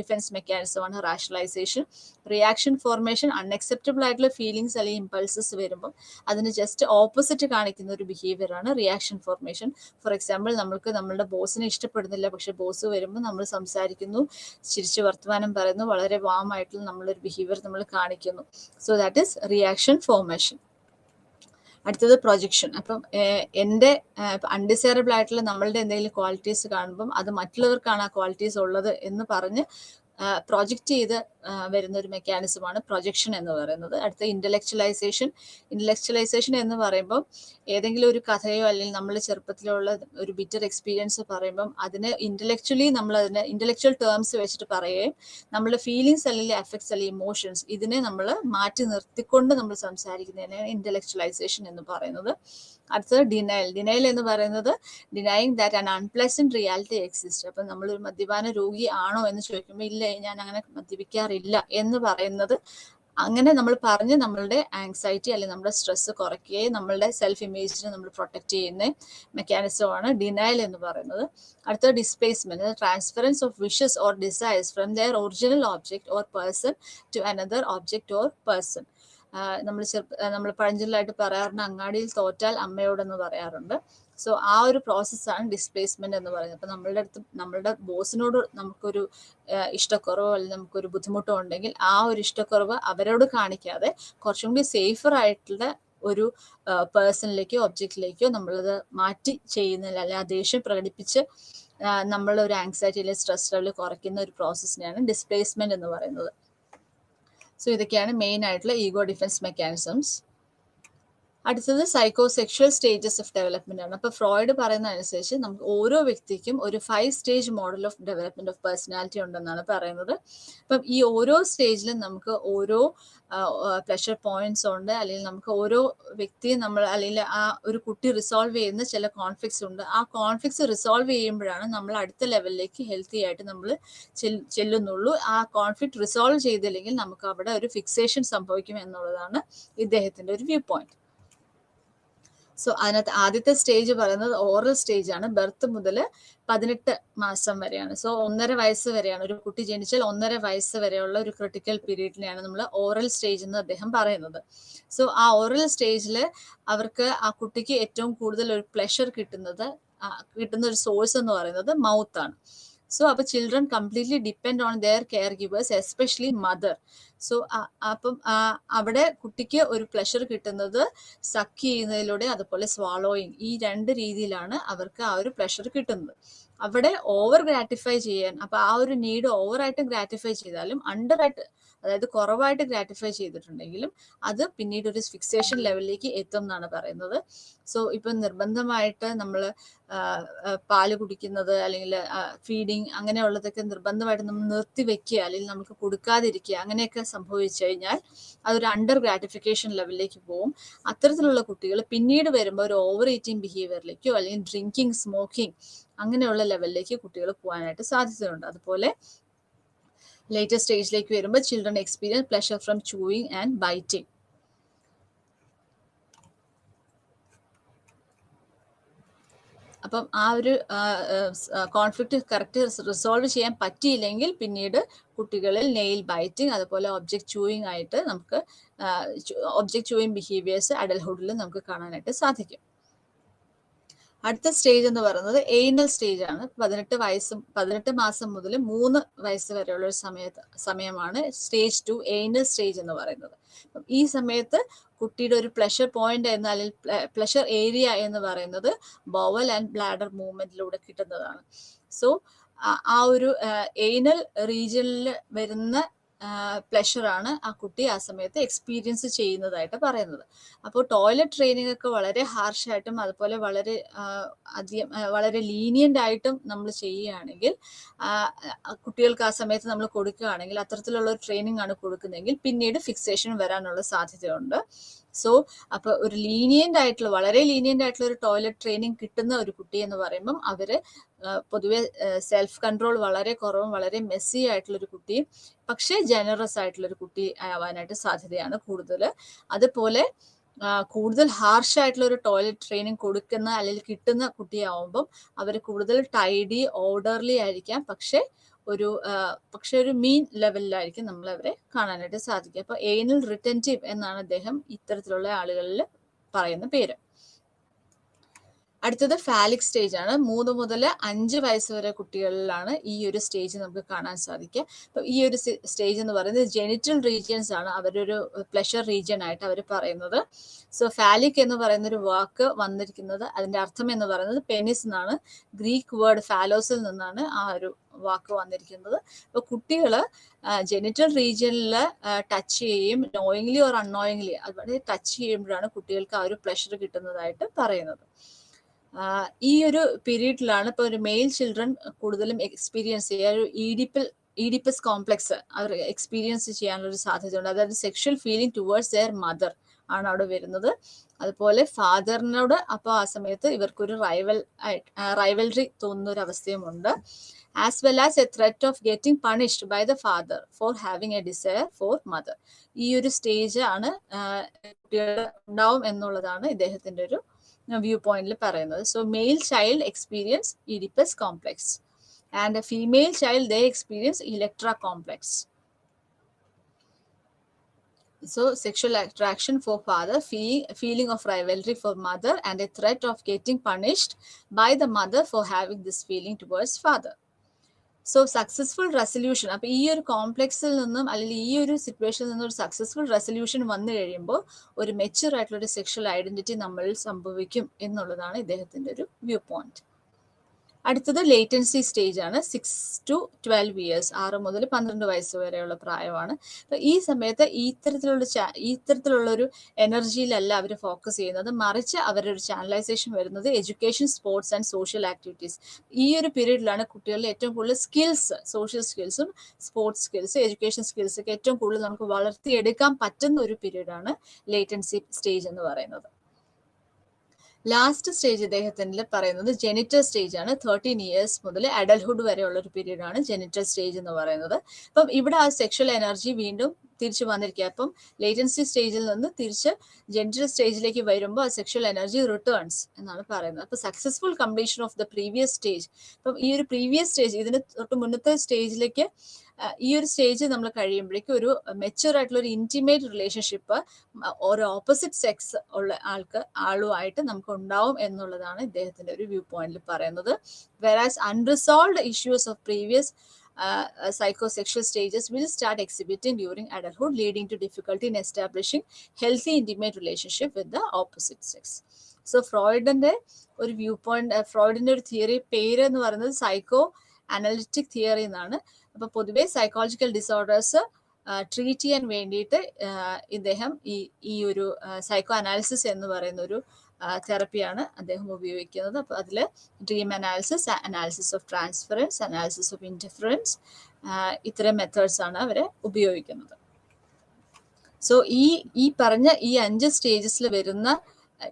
ഡിഫെൻസ് മെക്കാനിസമാണ് റാഷണലൈസേഷൻ. റിയാക്ഷൻ ഫോർമേഷൻ, അൺഅക്സെപ്റ്റബിൾ ആയിട്ടുള്ള ഫീലിങ്സ് അല്ലെങ്കിൽ ഇമ്പൾസസ് വരുമ്പോൾ അതിന് ജസ്റ്റ് ഓപ്പോസിറ്റ് കാണിക്കുന്ന ഒരു ബിഹേവിയർ ആണ് റിയാക്ഷൻ ഫോർമേഷൻ. ഫോർ എക്സാമ്പിൾ, നമ്മൾക്ക് നമ്മളുടെ ബോസിനെ ഇഷ്ടപ്പെടുന്നില്ല, പക്ഷെ ബോസ് വരുമ്പോൾ നമ്മൾ സംസാരിക്കുന്നു, ചിരിച്ച് വർത്തമാനം പറയുന്നു, വളരെ വാം ആയിട്ടുള്ള നമ്മളൊരു ബിഹേവിയർ നമ്മൾ കാണിക്കുന്നു. So that is reaction formation. അടുത്തത് പ്രൊജക്ഷൻ. അപ്പം എൻ്റെ അൺഡിസൈറബിൾ ആയിട്ടുള്ള നമ്മളുടെ എന്തെങ്കിലും ക്വാളിറ്റീസ് കാണുമ്പം അത് മറ്റുള്ളവർക്കാണ് ആ ക്വാളിറ്റീസ് ഉള്ളത് എന്ന് പറഞ്ഞ് പ്രൊജക്റ്റ് ചെയ്ത് വരുന്ന ഒരു മെക്കാനിസമാണ് പ്രൊജക്ഷൻ എന്ന് പറയുന്നത്. അടുത്ത ഇന്റലക്ച്വലൈസേഷൻ എന്ന് പറയുമ്പോൾ ഏതെങ്കിലും ഒരു കഥയോ അല്ലെങ്കിൽ നമ്മൾ ചെറുപ്പത്തിലുള്ള ഒരു ബിറ്റർ എക്സ്പീരിയൻസ് പറയുമ്പം അതിന് നമ്മൾ അതിന് ഇന്റലക്ച്വൽ ടേംസ് വെച്ചിട്ട് പറയുകയും നമ്മുടെ ഫീലിങ്സ് അല്ലെങ്കിൽ അഫക്ട്സ് അല്ലെങ്കിൽ ഇമോഷൻസ് ഇതിനെ നമ്മൾ മാറ്റി നിർത്തിക്കൊണ്ട് നമ്മൾ സംസാരിക്കുന്നതിനാണ് ഇന്റലക്ച്വലൈസേഷൻ എന്ന് പറയുന്നത്. അടുത്തത് ഡിനയൽ എന്ന് പറയുന്നത് denying that an unpleasant reality exist. അപ്പം നമ്മളൊരു മദ്യപാന രോഗി ആണോ എന്ന് ചോദിക്കുമ്പോൾ ഇല്ല, ഞാൻ അങ്ങനെ മദ്യപിക്കാറില്ല എന്ന് പറയുന്നത്, അങ്ങനെ നമ്മൾ പറഞ്ഞ് നമ്മളുടെ ആങ്സൈറ്റി അല്ലെങ്കിൽ നമ്മുടെ സ്ട്രെസ് കുറയ്ക്കുകയും നമ്മളുടെ സെൽഫ് ഇമേജിനെ നമ്മൾ പ്രൊട്ടക്ട് ചെയ്യുന്ന മെക്കാനിസമാണ് ഡിനയൽ എന്ന് പറയുന്നത്. അടുത്ത displacement, transference of wishes or desires from their original object or person to another object or person. നമ്മൾ പഴഞ്ചൊല്ലായിട്ട് പറയാറുണ്ട്, അങ്ങാടിയിൽ തോറ്റാൽ അമ്മയോടെന്ന് പറയാറുണ്ട്. സോ ആ ഒരു പ്രോസസ്സാണ് ഡിസ്പ്ലേസ്മെന്റ് എന്ന് പറയുന്നത്. അപ്പൊ നമ്മളുടെ ബോസിനോട് നമുക്കൊരു ഇഷ്ടക്കുറവോ അല്ലെങ്കിൽ നമുക്കൊരു ബുദ്ധിമുട്ടോ ഉണ്ടെങ്കിൽ ആ ഒരു ഇഷ്ടക്കുറവ് അവരോട് കാണിക്കാതെ കുറച്ചും കൂടി സേഫർ ആയിട്ടുള്ള ഒരു പേഴ്സണിലേക്കോ ഒബ്ജക്റ്റിലേക്കോ നമ്മളത് മാറ്റി ചെയ്യുന്നില്ല, അല്ലെങ്കിൽ ആ ദേഷ്യം പ്രകടിപ്പിച്ച് നമ്മളൊരു ആങ്സൈറ്റി അല്ലെങ്കിൽ സ്ട്രെസ് ലെവൽ കുറയ്ക്കുന്ന ഒരു പ്രോസസ്സിനെയാണ് ഡിസ്പ്ലേസ്മെന്റ് എന്ന് പറയുന്നത്. സോ ഇതൊക്കെയാണ് മെയിൻ ആയിട്ടുള്ള ഈഗോ ഡിഫെൻസ് മെക്കാനിസംസ്. അടുത്തത് സൈക്കോസെക്ഷൽ സ്റ്റേജസ് ഓഫ് ഡെവലപ്മെന്റ് ആണ്. അപ്പൊ ഫ്രോയിഡ് പറയുന്ന അനുസരിച്ച് നമുക്ക് ഓരോ വ്യക്തിക്കും ഒരു 5 stage model of development of personality ഉണ്ടെന്നാണ് പറയുന്നത്. അപ്പം ഈ ഓരോ സ്റ്റേജിലും നമുക്ക് ഓരോ പ്ലഷർ പോയിന്റ്സ് ഉണ്ട്, അല്ലെങ്കിൽ നമുക്ക് ഓരോ വ്യക്തിയും നമ്മൾ അല്ലെങ്കിൽ ആ ഒരു കുട്ടി റിസോൾവ് ചെയ്യുന്ന ചില കോൺഫ്ലിക്ട്സ് ഉണ്ട്. ആ കോൺഫ്ലിക്ട്സ് റിസോൾവ് ചെയ്യുമ്പോഴാണ് നമ്മൾ അടുത്ത ലെവലിലേക്ക് ഹെൽത്തി ആയിട്ട് നമ്മൾ ചെല്ലുന്നുള്ളൂ. ആ കോൺഫ്ലിക്ട് റിസോൾവ് ചെയ്തില്ലെങ്കിൽ നമുക്ക് അവിടെ ഒരു ഫിക്സേഷൻ സംഭവിക്കും എന്നുള്ളതാണ് ഇദ്ദേഹത്തിന്റെ ഒരു വ്യൂ പോയിന്റ്. സോ അതിനകത്ത് ആദ്യത്തെ സ്റ്റേജ് പറയുന്നത് ഓറൽ സ്റ്റേജ് ആണ്. ബർത്ത് മുതൽ 18 മാസം വരെയാണ്. സോ 1.5 വയസ്സ് വരെയാണ്. ഒരു കുട്ടി ജനിച്ചാൽ 1.5 വയസ്സ് വരെയുള്ള ഒരു ക്രിട്ടിക്കൽ പീരീഡിനെയാണ് നമ്മൾ ഓറൽ സ്റ്റേജ് എന്ന് അദ്ദേഹം പറയുന്നത്. സോ ആ ഓറൽ സ്റ്റേജിൽ അവർക്ക് ആ കുട്ടിക്ക് ഏറ്റവും കൂടുതൽ ഒരു പ്ലഷർ കിട്ടുന്ന ഒരു സോഴ്സ് എന്ന് പറയുന്നത് മൗത്ത് ആണ്. സോ അപ്പൊ children completely depend on their care givers, especially mother. So അപ്പം അവിടെ കുട്ടിക്ക് ഒരു പ്ലഷർ കിട്ടുന്നത് സക്ക് ചെയ്യുന്നതിലൂടെ, അതുപോലെ സ്വാളോയിങ്, ഈ 2 രീതിയിലാണ് അവർക്ക് ആ ഒരു പ്ലഷർ കിട്ടുന്നത്. അവിടെ ഓവർ ഗ്രാറ്റിഫൈ ചെയ്യാൻ, അപ്പൊ ആ ഒരു നീഡ് ഓവറായിട്ട് ഗ്രാറ്റിഫൈ ചെയ്താലും അണ്ടറായിട്ട് അതായത് കുറവായിട്ട് ഗ്രാറ്റിഫൈ ചെയ്തിട്ടുണ്ടെങ്കിലും അത് പിന്നീട് ഒരു ഫിക്സേഷൻ ലെവലിലേക്ക് എത്തും എന്നാണ് പറയുന്നത്. സോ ഇപ്പം നിർബന്ധമായിട്ട് നമ്മൾ പാല് കുടിക്കുന്നത് അല്ലെങ്കിൽ ഫീഡിങ് അങ്ങനെയുള്ളതൊക്കെ നിർബന്ധമായിട്ട് നമ്മൾ നിർത്തി വെക്കുക അല്ലെങ്കിൽ നമുക്ക് കൊടുക്കാതിരിക്കുക അങ്ങനെയൊക്കെ സംഭവിച്ചു കഴിഞ്ഞാൽ അതൊരു അണ്ടർ ഗ്രാറ്റിഫിക്കേഷൻ ലെവലിലേക്ക് പോകും. അത്തരത്തിലുള്ള കുട്ടികൾ പിന്നീട് വരുമ്പോൾ ഒരു ഓവർ ഈറ്റിംഗ് ബിഹേവിയറിലേക്കോ അല്ലെങ്കിൽ ഡ്രിങ്കിങ്, സ്മോക്കിംഗ് അങ്ങനെയുള്ള ലെവലിലേക്ക് കുട്ടികൾ പോകാനായിട്ട് സാധ്യതയുണ്ട്. അതുപോലെ ലേറ്റർ സ്റ്റേജിലേക്ക് വരുമ്പോൾ children experience pleasure from chewing and biting. അപ്പം ആ ഒരു കോൺഫ്ലിക്റ്റ് കറക്റ്റ് റിസോൾവ് ചെയ്യാൻ പറ്റിയില്ലെങ്കിൽ പിന്നീട് കുട്ടികളിൽ നെയിൽ ബൈറ്റിംഗ് അതുപോലെ ഒബ്ജക്റ്റ് ചൂയിങ് ആയിട്ട് നമുക്ക് ഒബ്ജക്റ്റ് ചൂയിങ് ബിഹേവിയേഴ്സ് അഡൽഹുഡിൽ നമുക്ക് കാണാനായിട്ട് സാധിക്കും. അടുത്ത സ്റ്റേജ് എന്ന് പറയുന്നത് എയ്നൽ സ്റ്റേജ് ആണ്. 18 മാസം മുതൽ 3 വയസ്സ് വരെയുള്ള ഒരു സമയമാണ് സ്റ്റേജ് 2 എയ്നൽ സ്റ്റേജ് എന്ന് പറയുന്നത്. ഈ സമയത്ത് കുട്ടിയുടെ ഒരു പ്ലഷർ പോയിന്റ് അല്ലെങ്കിൽ പ്ലഷർ ഏരിയ എന്ന് പറയുന്നത് ബോവൽ ആൻഡ് ബ്ലാഡർ മൂവ്മെന്റിലൂടെ കിട്ടുന്നതാണ്. സോ ആ ഒരു എയ്നൽ റീജിയനിൽ വരുന്ന പ്ലഷറാണ് ആ കുട്ടി ആ സമയത്ത് എക്സ്പീരിയൻസ് ചെയ്യുന്നതായിട്ട് പറയുന്നത്. അപ്പോൾ ടോയ്ലറ്റ് ട്രെയിനിങ് ഒക്കെ വളരെ ഹാർഷായിട്ടും അതുപോലെ വളരെ ലീനിയൻ്റ് ആയിട്ടും നമ്മൾ ചെയ്യുകയാണെങ്കിൽ കുട്ടികൾക്ക് ആ സമയത്ത് നമ്മൾ കൊടുക്കുകയാണെങ്കിൽ അത്തരത്തിലുള്ള ഒരു ട്രെയിനിങ് ആണ് കൊടുക്കുന്നതെങ്കിൽ പിന്നീട് ഫിക്സേഷൻ വരാനുള്ള സാധ്യതയുണ്ട്. സോ അപ്പോൾ ഒരു വളരെ ലീനിയൻ്റ് ആയിട്ടുള്ള ഒരു ടോയ്ലറ്റ് ട്രെയിനിങ് കിട്ടുന്ന ഒരു കുട്ടി എന്ന് പറയുമ്പം അവര് പൊതുവെ സെൽഫ് കൺട്രോൾ വളരെ കുറവും വളരെ മെസ്സി ആയിട്ടുള്ളൊരു കുട്ടിയും പക്ഷേ ജനറസ് ആയിട്ടുള്ളൊരു കുട്ടി ആവാനായിട്ട് സാധ്യതയാണ് കൂടുതൽ. അതുപോലെ കൂടുതൽ ഹാർഷ് ആയിട്ടുള്ള ഒരു ടോയ്ലറ്റ് ട്രെയിനിങ് കൊടുക്കുന്ന അല്ലെങ്കിൽ കിട്ടുന്ന കുട്ടിയാവുമ്പം അവർ കൂടുതൽ ടൈഡി ഓർഡർലി ആയിരിക്കാം, പക്ഷെ ഒരു മീൻ ലെവലിലായിരിക്കും നമ്മൾ അവരെ കാണാനായിട്ട് സാധിക്കുക. അപ്പൊ എയ്നൽ റിറ്റൻറ്റീവ് എന്നാണ് അദ്ദേഹം ഇത്തരത്തിലുള്ള ആളുകളിൽ പറയുന്ന പേര്. അടുത്തത് ഫാലിക് സ്റ്റേജ് ആണ്. 3 മുതൽ 5 വയസ്സ് വരെ കുട്ടികളിലാണ് ഈ ഒരു സ്റ്റേജ് നമുക്ക് കാണാൻ സാധിക്കുക. അപ്പൊ ഈ ഒരു സ്റ്റേജ് എന്ന് പറയുന്നത് ജെനിറ്റൽ റീജിയൻസ് ആണ് അവരൊരു പ്ലഷർ റീജിയൻ ആയിട്ട് അവർ പറയുന്നത്. സോ ഫാലിക് എന്ന് പറയുന്ന ഒരു വാക്ക് വന്നിരിക്കുന്നത്, അതിന്റെ അർത്ഥം എന്ന് പറയുന്നത് പെനിസ് എന്നാണ്. ഗ്രീക്ക് വേർഡ് ഫാലോസിൽ നിന്നാണ് ആ ഒരു വാക്ക് വന്നിരിക്കുന്നത്. അപ്പൊ കുട്ടികള് ജെനിറ്റൽ റീജിയനിൽ ടച്ച് ചെയ്യും, നോയിങ്ലി ഓർ അൺനോയിങ്ലി അതുപോലെ ടച്ച് ചെയ്യുമ്പോഴാണ് കുട്ടികൾക്ക് ആ ഒരു പ്ലഷർ കിട്ടുന്നതായിട്ട് പറയുന്നത്. ഈ ഒരു പീരീഡിലാണ് ഇപ്പോൾ ഒരു മെയിൽ ചിൽഡ്രൻ കൂടുതലും എക്സ്പീരിയൻസ് ചെയ്യുക, ഒരു ഈഡിപ്പസ് കോംപ്ലക്സ് അവർ എക്സ്പീരിയൻസ് ചെയ്യാനുള്ളൊരു സാധ്യതയുണ്ട്. അതായത് sexual feeling towards there mother ആണ് അവിടെ വരുന്നത്. അതുപോലെ ഫാദറിനോട് അപ്പോൾ ആ സമയത്ത് ഇവർക്കൊരു റൈവൽറി തോന്നുന്ന ഒരു അവസ്ഥയുമുണ്ട്. As well as a threat of getting punished by the father for having a desire for mother. ഈ ഒരു സ്റ്റേജ് ആണ് കുട്ടികളുടെ ഉണ്ടാവും എന്നുള്ളതാണ് ഇദ്ദേഹത്തിന്റെ ഒരു വ്യൂ പോയിന്റിൽ പറയുന്നത്. So male child experience Oedipus complex and a female child they experience Electra complex. So sexual attraction for father, feeling of rivalry for mother, and a threat of getting punished by the mother for having this feeling towards father. So successful resolution, അപ്പൊ ഈ ഒരു കോംപ്ലക്സിൽ നിന്നും അല്ലെങ്കിൽ ഈ ഒരു സിറ്റുവേഷനിൽ നിന്നും ഒരു സക്സസ്ഫുൾ റെസൊല്യൂഷൻ വന്നു കഴിയുമ്പോൾ ഒരു മെച്യൂർ ആയിട്ടുള്ള ഒരു സെക്ഷൽ ഐഡന്റിറ്റി നമ്മളിൽ സംഭവിക്കും എന്നുള്ളതാണ് ഇദ്ദേഹത്തിന്റെ ഒരു വ്യൂ പോയിന്റ്. അടുത്തത് ലേറ്റൻസി സ്റ്റേജ് ആണ്. 6 to 12 ഇയേഴ്സ്, 6 മുതൽ 12 വയസ്സ് വരെയുള്ള പ്രായമാണ്. അപ്പൊ ഈ സമയത്ത് ഇത്തരത്തിലുള്ള ഒരു എനർജിയിലല്ല അവർ ഫോക്കസ് ചെയ്യുന്നത്, മറിച്ച് അവരുടെ ഒരു ചാനലൈസേഷൻ വരുന്നത് education, sports and social activities. ഈ ഒരു പീരീഡിലാണ് കുട്ടികളിൽ ഏറ്റവും കൂടുതൽ സ്കിൽസ്, സോഷ്യൽ സ്കിൽസും സ്പോർട്സ് സ്കിൽസ്, എഡ്യൂക്കേഷൻ സ്കിൽസ് ഒക്കെ ഏറ്റവും കൂടുതൽ നമുക്ക് വളർത്തിയെടുക്കാൻ പറ്റുന്ന ഒരു പീരീഡാണ് ലേറ്റൻസി സ്റ്റേജ് എന്ന് പറയുന്നത്. ലാസ്റ്റ് സ്റ്റേജ് ഇദ്ദേഹത്തിന് പറയുന്നത് ജെനിറ്റൽ സ്റ്റേജ് ആണ്. 13 ഇയേഴ്സ് മുതൽ അഡൽഹുഡ് വരെയുള്ള ഒരു പീരീഡ് ആണ് ജെനിറ്റൽ സ്റ്റേജ് എന്ന് പറയുന്നത്. അപ്പം ഇവിടെ ആ സെക്ഷൽ എനർജി വീണ്ടും തിരിച്ചു വന്നിരിക്കുക. അപ്പം ലേറ്റൻസി സ്റ്റേജിൽ നിന്ന് തിരിച്ച് ജെനിറ്റൽ സ്റ്റേജിലേക്ക് വരുമ്പോൾ ആ സെക്ഷൽ എനർജി റിട്ടേൺസ് എന്നാണ് പറയുന്നത്. അപ്പൊ successful completion of the previous stage. അപ്പം ഈ ഒരു പ്രീവിയസ് സ്റ്റേജ്, ഇതിന് തൊട്ട് മുന്നത്തെ സ്റ്റേജിലേക്ക് ഈ ഒരു സ്റ്റേജ് നമ്മൾ കഴിയുമ്പോഴേക്കും ഒരു മെച്യൂർ ആയിട്ടുള്ള ഒരു ഇന്റിമേറ്റ് റിലേഷൻഷിപ്പ് ഒരു ഓപ്പോസിറ്റ് സെക്സ് ഉള്ള ആളുമായിട്ട് നമുക്ക് ഉണ്ടാവും എന്നുള്ളതാണ് ഇദ്ദേഹത്തിന്റെ ഒരു വ്യൂ പോയിന്റിൽ പറയുന്നത്. വെറാസ് unresolved issues of previous psychosexual stages will start exhibiting during adulthood, leading to difficulty in establishing healthy intimate relationship with the opposite sex. So ഫ്രോയിഡിന്റെ ഒരു വ്യൂ പോയിന്റ്, ഫ്രോയിഡിന്റെ ഒരു തിയറി പേര് എന്ന് പറയുന്നത് സൈക്കോ അനലിറ്റിക് തിയറി എന്നാണ്. അപ്പൊ പൊതുവെ സൈക്കോളജിക്കൽ ഡിസോർഡേഴ്സ് ട്രീറ്റ് ചെയ്യാൻ വേണ്ടിയിട്ട് ഇദ്ദേഹം ഈ ഒരു സൈക്കോ അനാലിസിസ് എന്ന് പറയുന്ന ഒരു തെറപ്പിയാണ് അദ്ദേഹം ഉപയോഗിക്കുന്നത്. അപ്പോൾ അതിൽ dream analysis, analysis of transference, analysis of interference, ഇത്തരം മെത്തേഡ്സ് ആണ് അവർ ഉപയോഗിക്കുന്നത്. സോ ഈ പറഞ്ഞ ഈ 5 സ്റ്റേജസിൽ വരുന്ന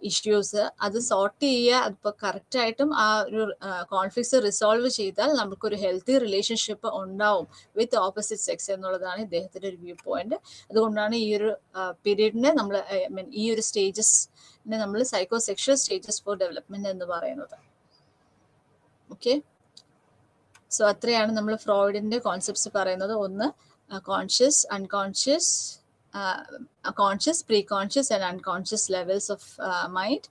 ഇഷ്യൂസ് അത് സോർട്ട് ചെയ്യുക, അതിപ്പോൾ കറക്റ്റായിട്ടും ആ ഒരു കോൺഫ്ലിക്ട്സ് റിസോൾവ് ചെയ്താൽ നമുക്കൊരു ഹെൽത്തി റിലേഷൻഷിപ്പ് ഉണ്ടാവും വിത്ത് ഓപ്പോസിറ്റ് സെക്സ് എന്നുള്ളതാണ് ഇദ്ദേഹത്തിൻ്റെ ഒരു വ്യൂ പോയിന്റ്. അതുകൊണ്ടാണ് ഈ ഒരു പീരീഡിനെ നമ്മൾ ഈ ഒരു സ്റ്റേജസിനെ നമ്മൾ psycho sexual stages for development എന്ന് പറയുന്നത്. ഓക്കെ, സോ അത്രയാണ് നമ്മൾ ഫ്രോയിഡിന്റെ കോൺസെപ്റ്റ്സ് പറയുന്നത്. ഒന്ന് conscious, unconscious, conscious, pre-conscious and unconscious levels of mind,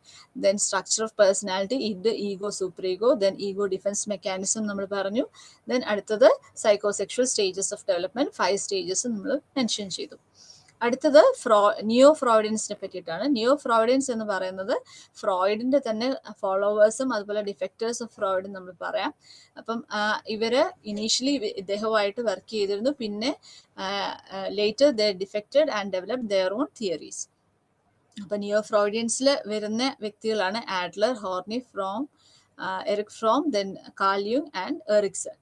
then structure of personality, id, ego, superego, then ego defense mechanism നമ്മൾ പറഞ്ഞു. then അടുത്തത് psychosexual stages of development, 5 stages നമ്മൾ മെൻഷൻ ചെയ്തു. അടുത്തത് നിയോ ഫ്രോയിഡിയൻസിനെ പറ്റിയിട്ടാണ്. നിയോ ഫ്രോയിഡിയൻസ് എന്ന് പറയുന്നത് ഫ്രോയിഡിന്റെ തന്നെ ഫോളോവേഴ്സും അതുപോലെ ഡിഫക്റ്റേഴ്സ് ഓഫ് ഫ്രോയിഡും നമ്മൾ പറയാം. അപ്പം ഇവര് ഇനീഷ്യലി ഇദ്ദേഹവുമായിട്ട് വർക്ക് ചെയ്തിരുന്നു, പിന്നെ later they defected and developed their own theories. അപ്പൊ നിയോ ഫ്രോയിഡിയൻസിൽ വരുന്ന വ്യക്തികളാണ് Adler, Horney, Fromm, Erich Fromm, then Carl യുങ് ആൻഡ് എറിക്സൺ.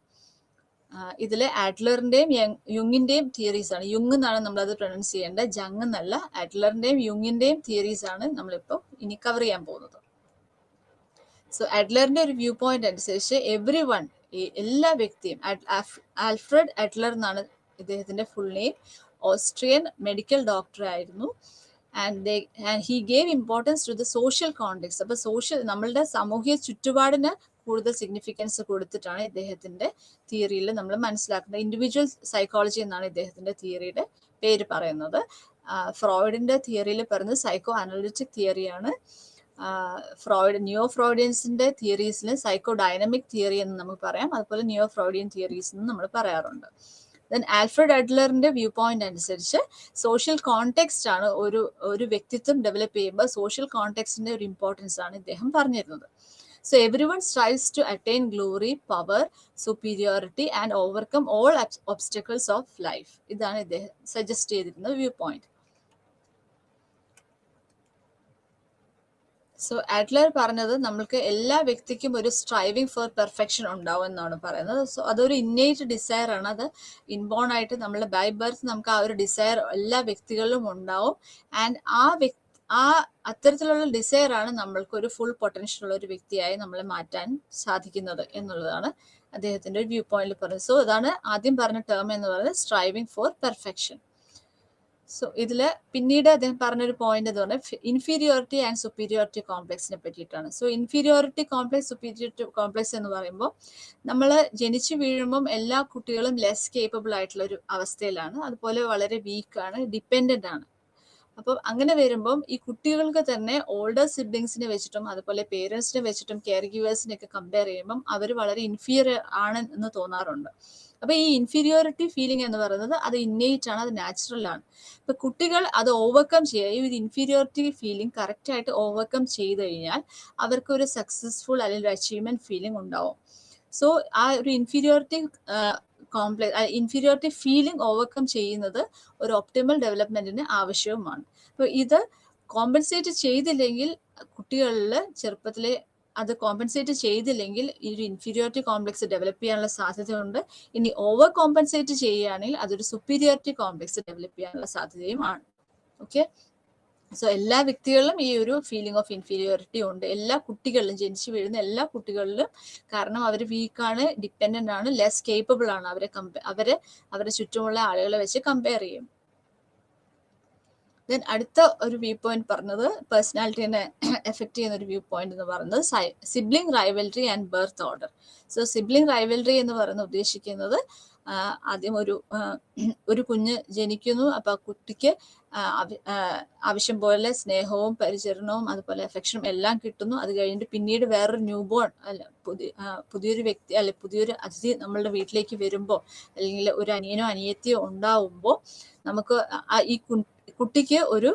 ഇതിലെ ആഡ്ലറിന്റെയും യുങ്ങിന്റെയും തിയറീസ് ആണ്. യുങ് എന്നാണ് നമ്മളത് പ്രൊനൗൺസ് ചെയ്യേണ്ടത്, ജങ് എന്നല്ല. ആഡ്ലറിന്റെയും യുങ്ങിന്റെയും തിയറീസ് ആണ് നമ്മളിപ്പോൾ ഇനി കവർ ചെയ്യാൻ പോകുന്നത്. സോ ആഡ്ലറിന്റെ ഒരു വ്യൂ പോയിന്റ് അനുസരിച്ച് എവ്രി വൺ, എല്ലാ വ്യക്തിയും, ആൽഫ്രഡ് ആഡ്ലർ എന്നാണ് ഇദ്ദേഹത്തിന്റെ full name, Austrian medical doctor ആയിരുന്നു. And he gave importance to the social context. അപ്പൊ നമ്മളുടെ സാമൂഹിക ചുറ്റുപാടിന് കൂടുതൽ സിഗ്നിഫിക്കൻസ് കൊടുത്തിട്ടാണ് ഇദ്ദേഹത്തിന്റെ തിയറിയിൽ നമ്മൾ മനസ്സിലാക്കുന്നത്. ഇൻഡിവിജ്വൽ സൈക്കോളജി എന്നാണ് ഇദ്ദേഹത്തിന്റെ തിയറിയുടെ പേര് പറയുന്നത്. ഫ്രോയിഡിന്റെ തിയറിയിൽ പറയുന്നത് സൈക്കോ അനലിറ്റിക് തിയറിയാണ്. നിയോ ഫ്രോയിഡിയൻസിന്റെ തിയറീസിന് സൈക്കോ ഡൈനമിക് തിയറി എന്ന് നമുക്ക് പറയാം. അതുപോലെ നിയോ ഫ്രോയിഡിയൻ തിയറീസ് എന്ന് നമ്മൾ പറയാറുണ്ട്. ദെൻ ആൽഫ്രഡ് അഡ്ലറിന്റെ വ്യൂ പോയിന്റ് അനുസരിച്ച് സോഷ്യൽ കോണ്ടെക്സ്റ്റ് ആണ് ഒരു വ്യക്തിത്വം ഡെവലപ്പ് ചെയ്യുമ്പോൾ സോഷ്യൽ കോണ്ടെക്സ്റ്റിന്റെ ഒരു ഇമ്പോർട്ടൻസ് ആണ് ഇദ്ദേഹം പറഞ്ഞിരുന്നത്. So everyone strives to attain glory, power, superiority and overcome all obstacles of life. ഇതാണ് ഇദ്ദേഹം സജസ്റ്റ് ചെയ്തിരുന്ന വ്യൂ പോയിന്റ്. സോ ആഡ്ലർ പറഞ്ഞത് നമ്മൾക്ക് എല്ലാ വ്യക്തിക്കും ഒരു സ്ട്രൈവിംഗ് ഫോർ പെർഫെക്ഷൻ ഉണ്ടാവും എന്നാണ് പറയുന്നത്. സോ അതൊരു ഇന്നേറ്റ് ഡിസയർ ആണ്. അത് ഇൻബോൺ ആയിട്ട് നമ്മളുടെ ബൈ ബർത്ത് നമുക്ക് ആ ഒരു ഡിസയർ എല്ലാ വ്യക്തികളിലും ഉണ്ടാവും. ആൻഡ് അത്തരത്തിലുള്ള ഡിസയർ ആണ് നമ്മൾക്ക് ഒരു ഫുൾ പൊട്ടൻഷ്യൽ ഉള്ള ഒരു വ്യക്തിയായി നമ്മളെ മാറ്റാൻ സാധിക്കുന്നത് എന്നുള്ളതാണ് അദ്ദേഹത്തിന്റെ ഒരു വ്യൂ പോയിന്റിൽ പറയുന്നത്. സോ അതാണ് ആദ്യം പറഞ്ഞ ടേം എന്ന് പറയുന്നത് സ്ട്രൈവിംഗ് ഫോർ പെർഫെക്ഷൻ. സോ ഇതില് പിന്നീട് അദ്ദേഹം പറഞ്ഞൊരു പോയിന്റ് എന്ന് പറഞ്ഞാൽ ഇൻഫീരിയോറിറ്റി ആൻഡ് സുപ്പീരിയോറിറ്റി കോംപ്ലക്സിനെ പറ്റിയിട്ടാണ്. So inferiority complex, superiority complex എന്ന് പറയുമ്പോൾ നമ്മൾ ജനിച്ചു വീഴുമ്പം എല്ലാ കുട്ടികളും ലെസ് കേപ്പബിൾ ആയിട്ടുള്ള ഒരു അവസ്ഥയിലാണ്, അതുപോലെ വളരെ വീക്കാണ്, ഡിപ്പെൻഡന്റ് ആണ്. അപ്പം അങ്ങനെ വരുമ്പം ഈ കുട്ടികൾക്ക് തന്നെ ഓൾഡർ സിബ്ലിങ്സിനെ വെച്ചിട്ടും അതുപോലെ പേരൻസിനെ വെച്ചിട്ടും കെയർ ഗീവേഴ്സിനെ ഒക്കെ കമ്പയർ ചെയ്യുമ്പം അവർ വളരെ ഇൻഫീരിയർ ആണ് എന്ന് തോന്നാറുണ്ട്. അപ്പൊ ഈ ഇൻഫീരിയോറിറ്റി ഫീലിംഗ് എന്ന് പറയുന്നത് അത് ഇന്നേറ്റ് ആണ്, അത് നാച്ചുറൽ ആണ്. ഇപ്പൊ കുട്ടികൾ അത് ഓവർകം ചെയ്യുക, ഈ ഒരു ഇൻഫീരിയോറിറ്റി ഫീലിംഗ് കറക്റ്റ് ആയിട്ട് ഓവർകം ചെയ്ത് കഴിഞ്ഞാൽ അവർക്ക് ഒരു സക്സസ്ഫുൾ അല്ലെങ്കിൽ ഒരു അച്ചീവ്മെന്റ് ഫീലിംഗ് ഉണ്ടാവും. സോ ആ ഒരു ഇൻഫീരിയോറിറ്റി ഫീലിംഗ് ഓവർകം ചെയ്യുന്നത് ഒരു ഒപ്റ്റിമൽ ഡെവലപ്മെന്റിന് ആവശ്യവുമാണ്. അപ്പോൾ ഇത് കോമ്പൻസേറ്റ് ചെയ്തില്ലെങ്കിൽ കുട്ടികളിൽ ചെറുപ്പത്തിലെ അത് കോമ്പൻസേറ്റ് ചെയ്തില്ലെങ്കിൽ ഈ ഒരു ഇൻഫീരിയോറിറ്റി കോംപ്ലക്സ് ഡെവലപ്പ് ചെയ്യാനുള്ള സാധ്യതയുണ്ട്. ഇനി ഓവർ കോമ്പൻസേറ്റ് ചെയ്യുകയാണെങ്കിൽ അതൊരു സുപ്പീരിയോറിറ്റി കോംപ്ലക്സ് ഡെവലപ്പ് ചെയ്യാനുള്ള സാധ്യതയുമാണ്. ഓക്കെ, സോ എല്ലാ വ്യക്തികളിലും ഈ ഒരു ഫീലിംഗ് ഓഫ് ഇൻഫീരിയോറിറ്റി ഉണ്ട്, എല്ലാ കുട്ടികളിലും, ജനിച്ചു വീഴുന്ന എല്ലാ കുട്ടികളിലും. കാരണം അവർ വീക്കാണ്, ഡിപ്പെൻഡന്റ് ആണ്, ലെസ് കേപ്പബിൾ ആണ്. അവരെ ചുറ്റുമുള്ള ആളുകളെ വെച്ച് കമ്പയർ ചെയ്യും. ദെൻ അടുത്ത ഒരു വ്യൂ പോയിന്റ് പറഞ്ഞത് പേഴ്സണാലിറ്റിനെ എഫക്ട് ചെയ്യുന്ന ഒരു വ്യൂ പോയിന്റ് എന്ന് പറയുന്നത് sibling rivalry and birth order. So sibling rivalry എന്ന് പറയുന്നത് ഉദ്ദേശിക്കുന്നത് ആദ്യം ഒരു കുഞ്ഞ് ജനിക്കുന്നു. അപ്പൊ ആ കുട്ടിക്ക് ആവശ്യം പോലെ സ്നേഹവും പരിചരണവും അതുപോലെ അഫെക്ഷനും എല്ലാം കിട്ടുന്നു. അത് കഴിഞ്ഞിട്ട് പിന്നീട് വേറൊരു ന്യൂ ബോൺ പുതിയൊരു വ്യക്തി പുതിയൊരു അതിഥി നമ്മളുടെ വീട്ടിലേക്ക് വരുമ്പോൾ, അല്ലെങ്കിൽ ഒരു അനിയനോ അനിയത്തിയോ ഉണ്ടാവുമ്പോൾ നമുക്ക് ഈ കുട്ടിക്ക് ഒരു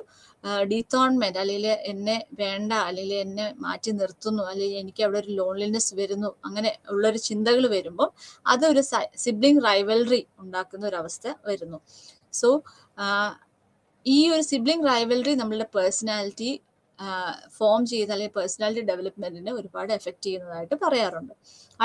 ഡീത്തോൺമെന്റ്, അല്ലെങ്കിൽ എന്നെ വേണ്ട, അല്ലെങ്കിൽ എന്നെ മാറ്റി നിർത്തുന്നു, അല്ലെങ്കിൽ എനിക്ക് അവിടെ ഒരു ലോൺലിനെസ് വരുന്നു, അങ്ങനെ ഉള്ളൊരു ചിന്തകൾ വരുമ്പോൾ അതൊരു സിബ്ലിംഗ് റൈവൽറി ഉണ്ടാക്കുന്ന ഒരു അവസ്ഥ വരുന്നു. സോ ഈ ഒരു സിബ്ലിംഗ് റൈവൽറി നമ്മളുടെ പേഴ്സണാലിറ്റി ഫോം ചെയ്യുന്ന അല്ലെങ്കിൽ പേഴ്സണാലിറ്റി ഡെവലപ്മെന്റിനെ ഒരുപാട് എഫക്ട് ചെയ്യുന്നതായിട്ട് പറയാറുണ്ട്.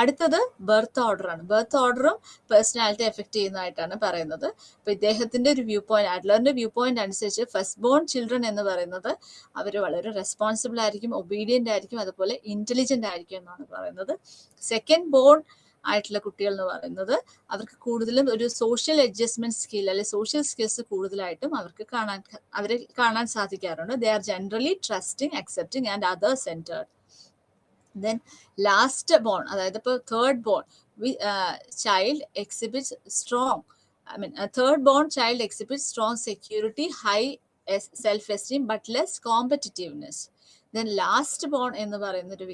അടുത്തത് ബർത്ത് ഓർഡർ ആണ്. ബർത്ത് ഓർഡറും പേഴ്സണാലിറ്റി എഫക്ട് ചെയ്യുന്നതായിട്ടാണ് പറയുന്നത്. അപ്പൊ ഇദ്ദേഹത്തിന്റെ ഒരു വ്യൂ പോയിന്റ്, അഡ്ലറിന്റെ വ്യൂ പോയിന്റ് അനുസരിച്ച് ഫസ്റ്റ് ബോൺ ചിൽഡ്രൻ എന്ന് പറയുന്നത് അവർ വളരെ റെസ്പോൺസിബിൾ ആയിരിക്കും, ഒബീഡിയന്റ് ആയിരിക്കും, അതുപോലെ ഇന്റലിജന്റ് ആയിരിക്കും എന്നാണ് പറയുന്നത്. സെക്കൻഡ് ബോൺ ആയിട്ടുള്ള കുട്ടികൾ എന്ന് പറയുന്നത് അവർക്ക് കൂടുതലും ഒരു സോഷ്യൽ അഡ്ജസ്റ്റ്മെന്റ് സ്കിൽ അല്ലെങ്കിൽ സോഷ്യൽ സ്കിൽസ് കൂടുതലായിട്ടും അവരെ കാണാൻ സാധിക്കാറുണ്ട്. They are generally trusting, accepting and other centered. Then last born, അതായത് ഇപ്പോൾ third born child exhibits strong, third born child exhibits strong security, high self-esteem but less competitiveness. Then last born എന്ന് പറയുന്ന ഒരു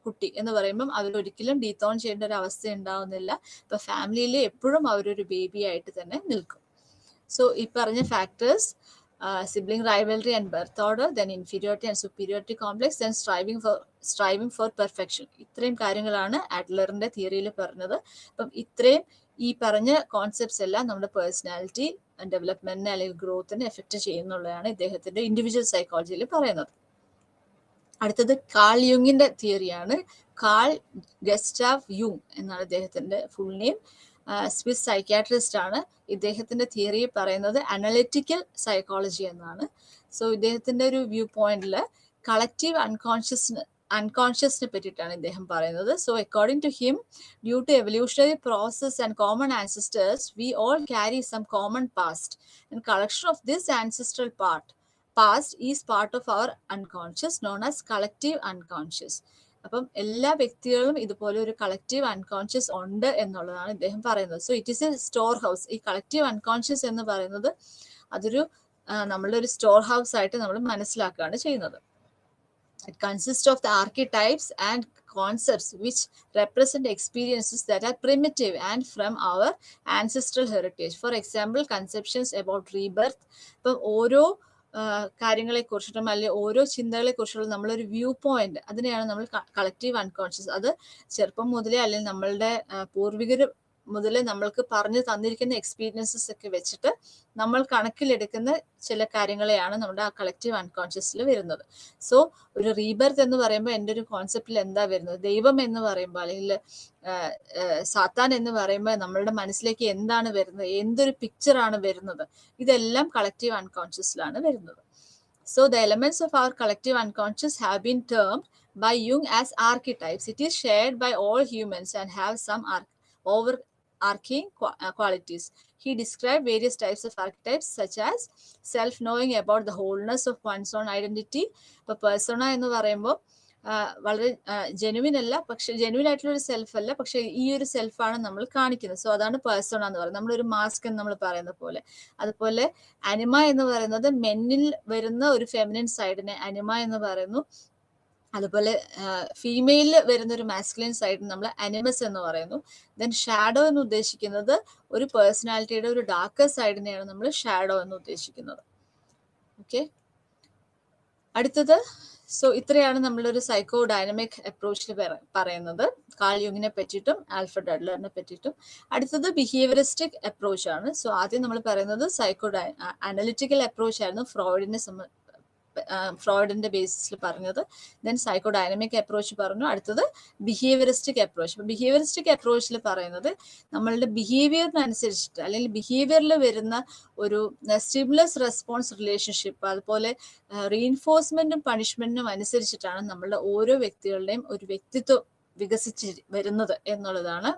കുട്ടി എന്ന് പറയുമ്പം അവരൊരിക്കലും ഡീത്തോൺ ചെയ്യേണ്ട ഒരു അവസ്ഥ ഉണ്ടാവുന്നില്ല. ഇപ്പൊ ഫാമിലിയിൽ എപ്പോഴും അവരൊരു ബേബി ആയിട്ട് തന്നെ നിൽക്കും. സോ ഈ പറഞ്ഞ factors, sibling rivalry and birth order, then inferiority and superiority complex, then striving for perfection. ഇത്രയും കാര്യങ്ങളാണ് അഡ്ലറിന്റെ തിയറിയിൽ പറഞ്ഞത്. അപ്പം ഇത്രയും ഈ പറഞ്ഞ കോൺസെപ്റ്റ്സ് എല്ലാം നമ്മുടെ പേഴ്സണാലിറ്റി ഡെവലപ്മെന്റിനെ അല്ലെങ്കിൽ ഗ്രോത്തിനെ എഫക്ട് ചെയ്യുന്നുള്ളതാണ് ഇദ്ദേഹത്തിന്റെ ഇൻഡിവിജ്വൽ സൈക്കോളജിയിൽ പറയുന്നത്. അടുത്തത് കാൾ യുങ്ങിന്റെ തിയറിയാണ്. കാൾ ഗസ്റ്റാവ് യുങ് എന്നാണ് ഇദ്ദേഹത്തിന്റെ ഫുൾ നെയിം. സ്വിസ് സൈക്യാട്രിസ്റ്റ് ആണ്. ഇദ്ദേഹത്തിന്റെ തിയറി പറയുന്നത് അനലിറ്റിക്കൽ സൈക്കോളജി എന്നാണ്. സോ ഇദ്ദേഹത്തിന്റെ ഒരു വ്യൂ പോയിന്റിൽ കളക്റ്റീവ് അൺകോൺഷ്യസിനെ പറ്റിയിട്ടാണ് ഇദ്ദേഹം പറയുന്നത്. So according to him, due to evolutionary process and common ancestors, we all carry some common past and collection of this ancestral past is part of our unconscious known as collective unconscious. അപ്പം എല്ലാ വ്യക്തികളും ഇതുപോലെ ഒരു കളക്റ്റീവ് അൺകോൺഷ്യസ് ഉണ്ട് എന്നുള്ളതാണ് ഇദ്ദേഹം പറയുന്നത്. So it is A store house. ഈ കളക്റ്റീവ് അൺകോൺഷ്യസ് എന്ന് പറയുന്നത് അതൊരു നമ്മളുടെ ഒരു സ്റ്റോർ ഹൗസ് ആയിട്ട് നമ്മൾ മനസ്സിലാക്കുകയാണ് ചെയ്യുന്നത്. It consists of the archetypes and concepts which represent experiences that are primitive and from our ancestral heritage. For example, conceptions about rebirth. ഇപ്പം ഓരോ കാര്യങ്ങളെ കുറിച്ചിട്ടും അല്ലെങ്കിൽ ഓരോ ചിന്തകളെ കുറിച്ചുള്ള നമ്മളൊരു വ്യൂ പോയിന്റ്, അതിനെയാണ് നമ്മൾ കളക്റ്റീവ് അൺകോൺഷ്യസ്. അത് ചെറുപ്പം മുതലേ അല്ലെങ്കിൽ നമ്മളുടെ പൂർവികർ മുതലേ നമ്മൾക്ക് പറഞ്ഞു തന്നിരിക്കുന്ന എക്സ്പീരിയൻസസ് ഒക്കെ വെച്ചിട്ട് നമ്മൾ കണക്കിലെടുക്കുന്ന ചില കാര്യങ്ങളെയാണ് നമ്മുടെ ആ കളക്റ്റീവ് അൺകോൺഷ്യസിൽ വരുന്നത്. സോ ഒരു റീബർത്ത് എന്ന് പറയുമ്പോൾ എൻ്റെ ഒരു കോൺസെപ്റ്റിൽ എന്താ വരുന്നത്, ദൈവം എന്ന് പറയുമ്പോൾ അല്ലെങ്കിൽ സാത്താൻ എന്ന് പറയുമ്പോൾ നമ്മളുടെ മനസ്സിലേക്ക് എന്താണ് വരുന്നത്, എന്തൊരു പിക്ചറാണ് വരുന്നത്, ഇതെല്ലാം കളക്റ്റീവ് അൺകോൺഷ്യസിലാണ് വരുന്നത്. So the elements of our collective unconscious have been termed by Jung as archetypes. It is shared by all humans and have some overarching qualities. He described various types of archetypes such as self-knowing about the wholeness of one's own identity. ഇപ്പോൾ persona എന്ന് പറയുമ്പോൾ വളരെ ജെനുവിൻ അല്ല, പക്ഷെ ജെനുവിൻ ആയിട്ടുള്ള ഒരു സെൽഫ് അല്ല, പക്ഷെ ഈ ഒരു സെൽഫാണ് നമ്മൾ കാണിക്കുന്നത്. സോ അതാണ് പേഴ്സണ എന്ന് പറയുന്നത്, നമ്മളൊരു മാസ്ക് എന്ന് നമ്മൾ പറയുന്ന പോലെ. അതുപോലെ അനിമ എന്ന് പറയുന്നത് മെന്നിൽ വരുന്ന ഒരു ഫെമിനിൻ സൈഡിനെ അനിമ എന്ന് പറയുന്നു. അതുപോലെ ഫീമെയിലിൽ വരുന്ന ഒരു മാസ്കുലിൻ സൈഡിന് നമ്മൾ അനിമസ് എന്ന് പറയുന്നു. ദെൻ ഷാഡോ എന്ന് ഉദ്ദേശിക്കുന്നത് ഒരു പേഴ്സണാലിറ്റിയുടെ ഒരു ഡാർക്കർ സൈഡിനെയാണ് നമ്മൾ ഷാഡോ എന്ന് ഉദ്ദേശിക്കുന്നത്. ഓക്കെ, അടുത്തത് സോ ഇത്രയാണ് നമ്മളൊരു സൈക്കോ ഡൈനമിക് അപ്രോച്ചിൽ പറയുന്നത്, കാൾ യുങ്ങിനെ പറ്റിയിട്ടും ആൽഫ്രഡ് അഡ്ലറിനെ പറ്റിയിട്ടും. അടുത്തത് ബിഹേവിയറിസ്റ്റിക് അപ്രോച്ച് ആണ്. സോ ആദ്യം നമ്മൾ പറയുന്നത് അനലിറ്റിക്കൽ അപ്രോച്ച് ആയിരുന്നു ഫ്രോയിഡിന്റെ ബേസിസിൽ പറഞ്ഞത്. ദെൻ സൈക്കോ ഡൈനമിക് അപ്രോച്ച് പറഞ്ഞു. അടുത്തത് ബിഹേവിയറിസ്റ്റിക് അപ്രോച്ച്. ബിഹേവിയറിസ്റ്റിക് അപ്രോച്ചിൽ പറയുന്നത് നമ്മളുടെ ബിഹേവിയറിനനുസരിച്ചിട്ട് അല്ലെങ്കിൽ ബിഹേവിയറിൽ വരുന്ന ഒരു സ്റ്റിമുലസ് റെസ്പോൺസ് റിലേഷൻഷിപ്പ്, അതുപോലെ റീഇൻഫോഴ്സ്മെന്റും പണിഷ്മെന്റിനും അനുസരിച്ചിട്ടാണ് നമ്മളുടെ ഓരോ വ്യക്തികളുടെയും ഒരു വ്യക്തിത്വം വികസിച്ച് വരുന്നത് എന്നുള്ളതാണ്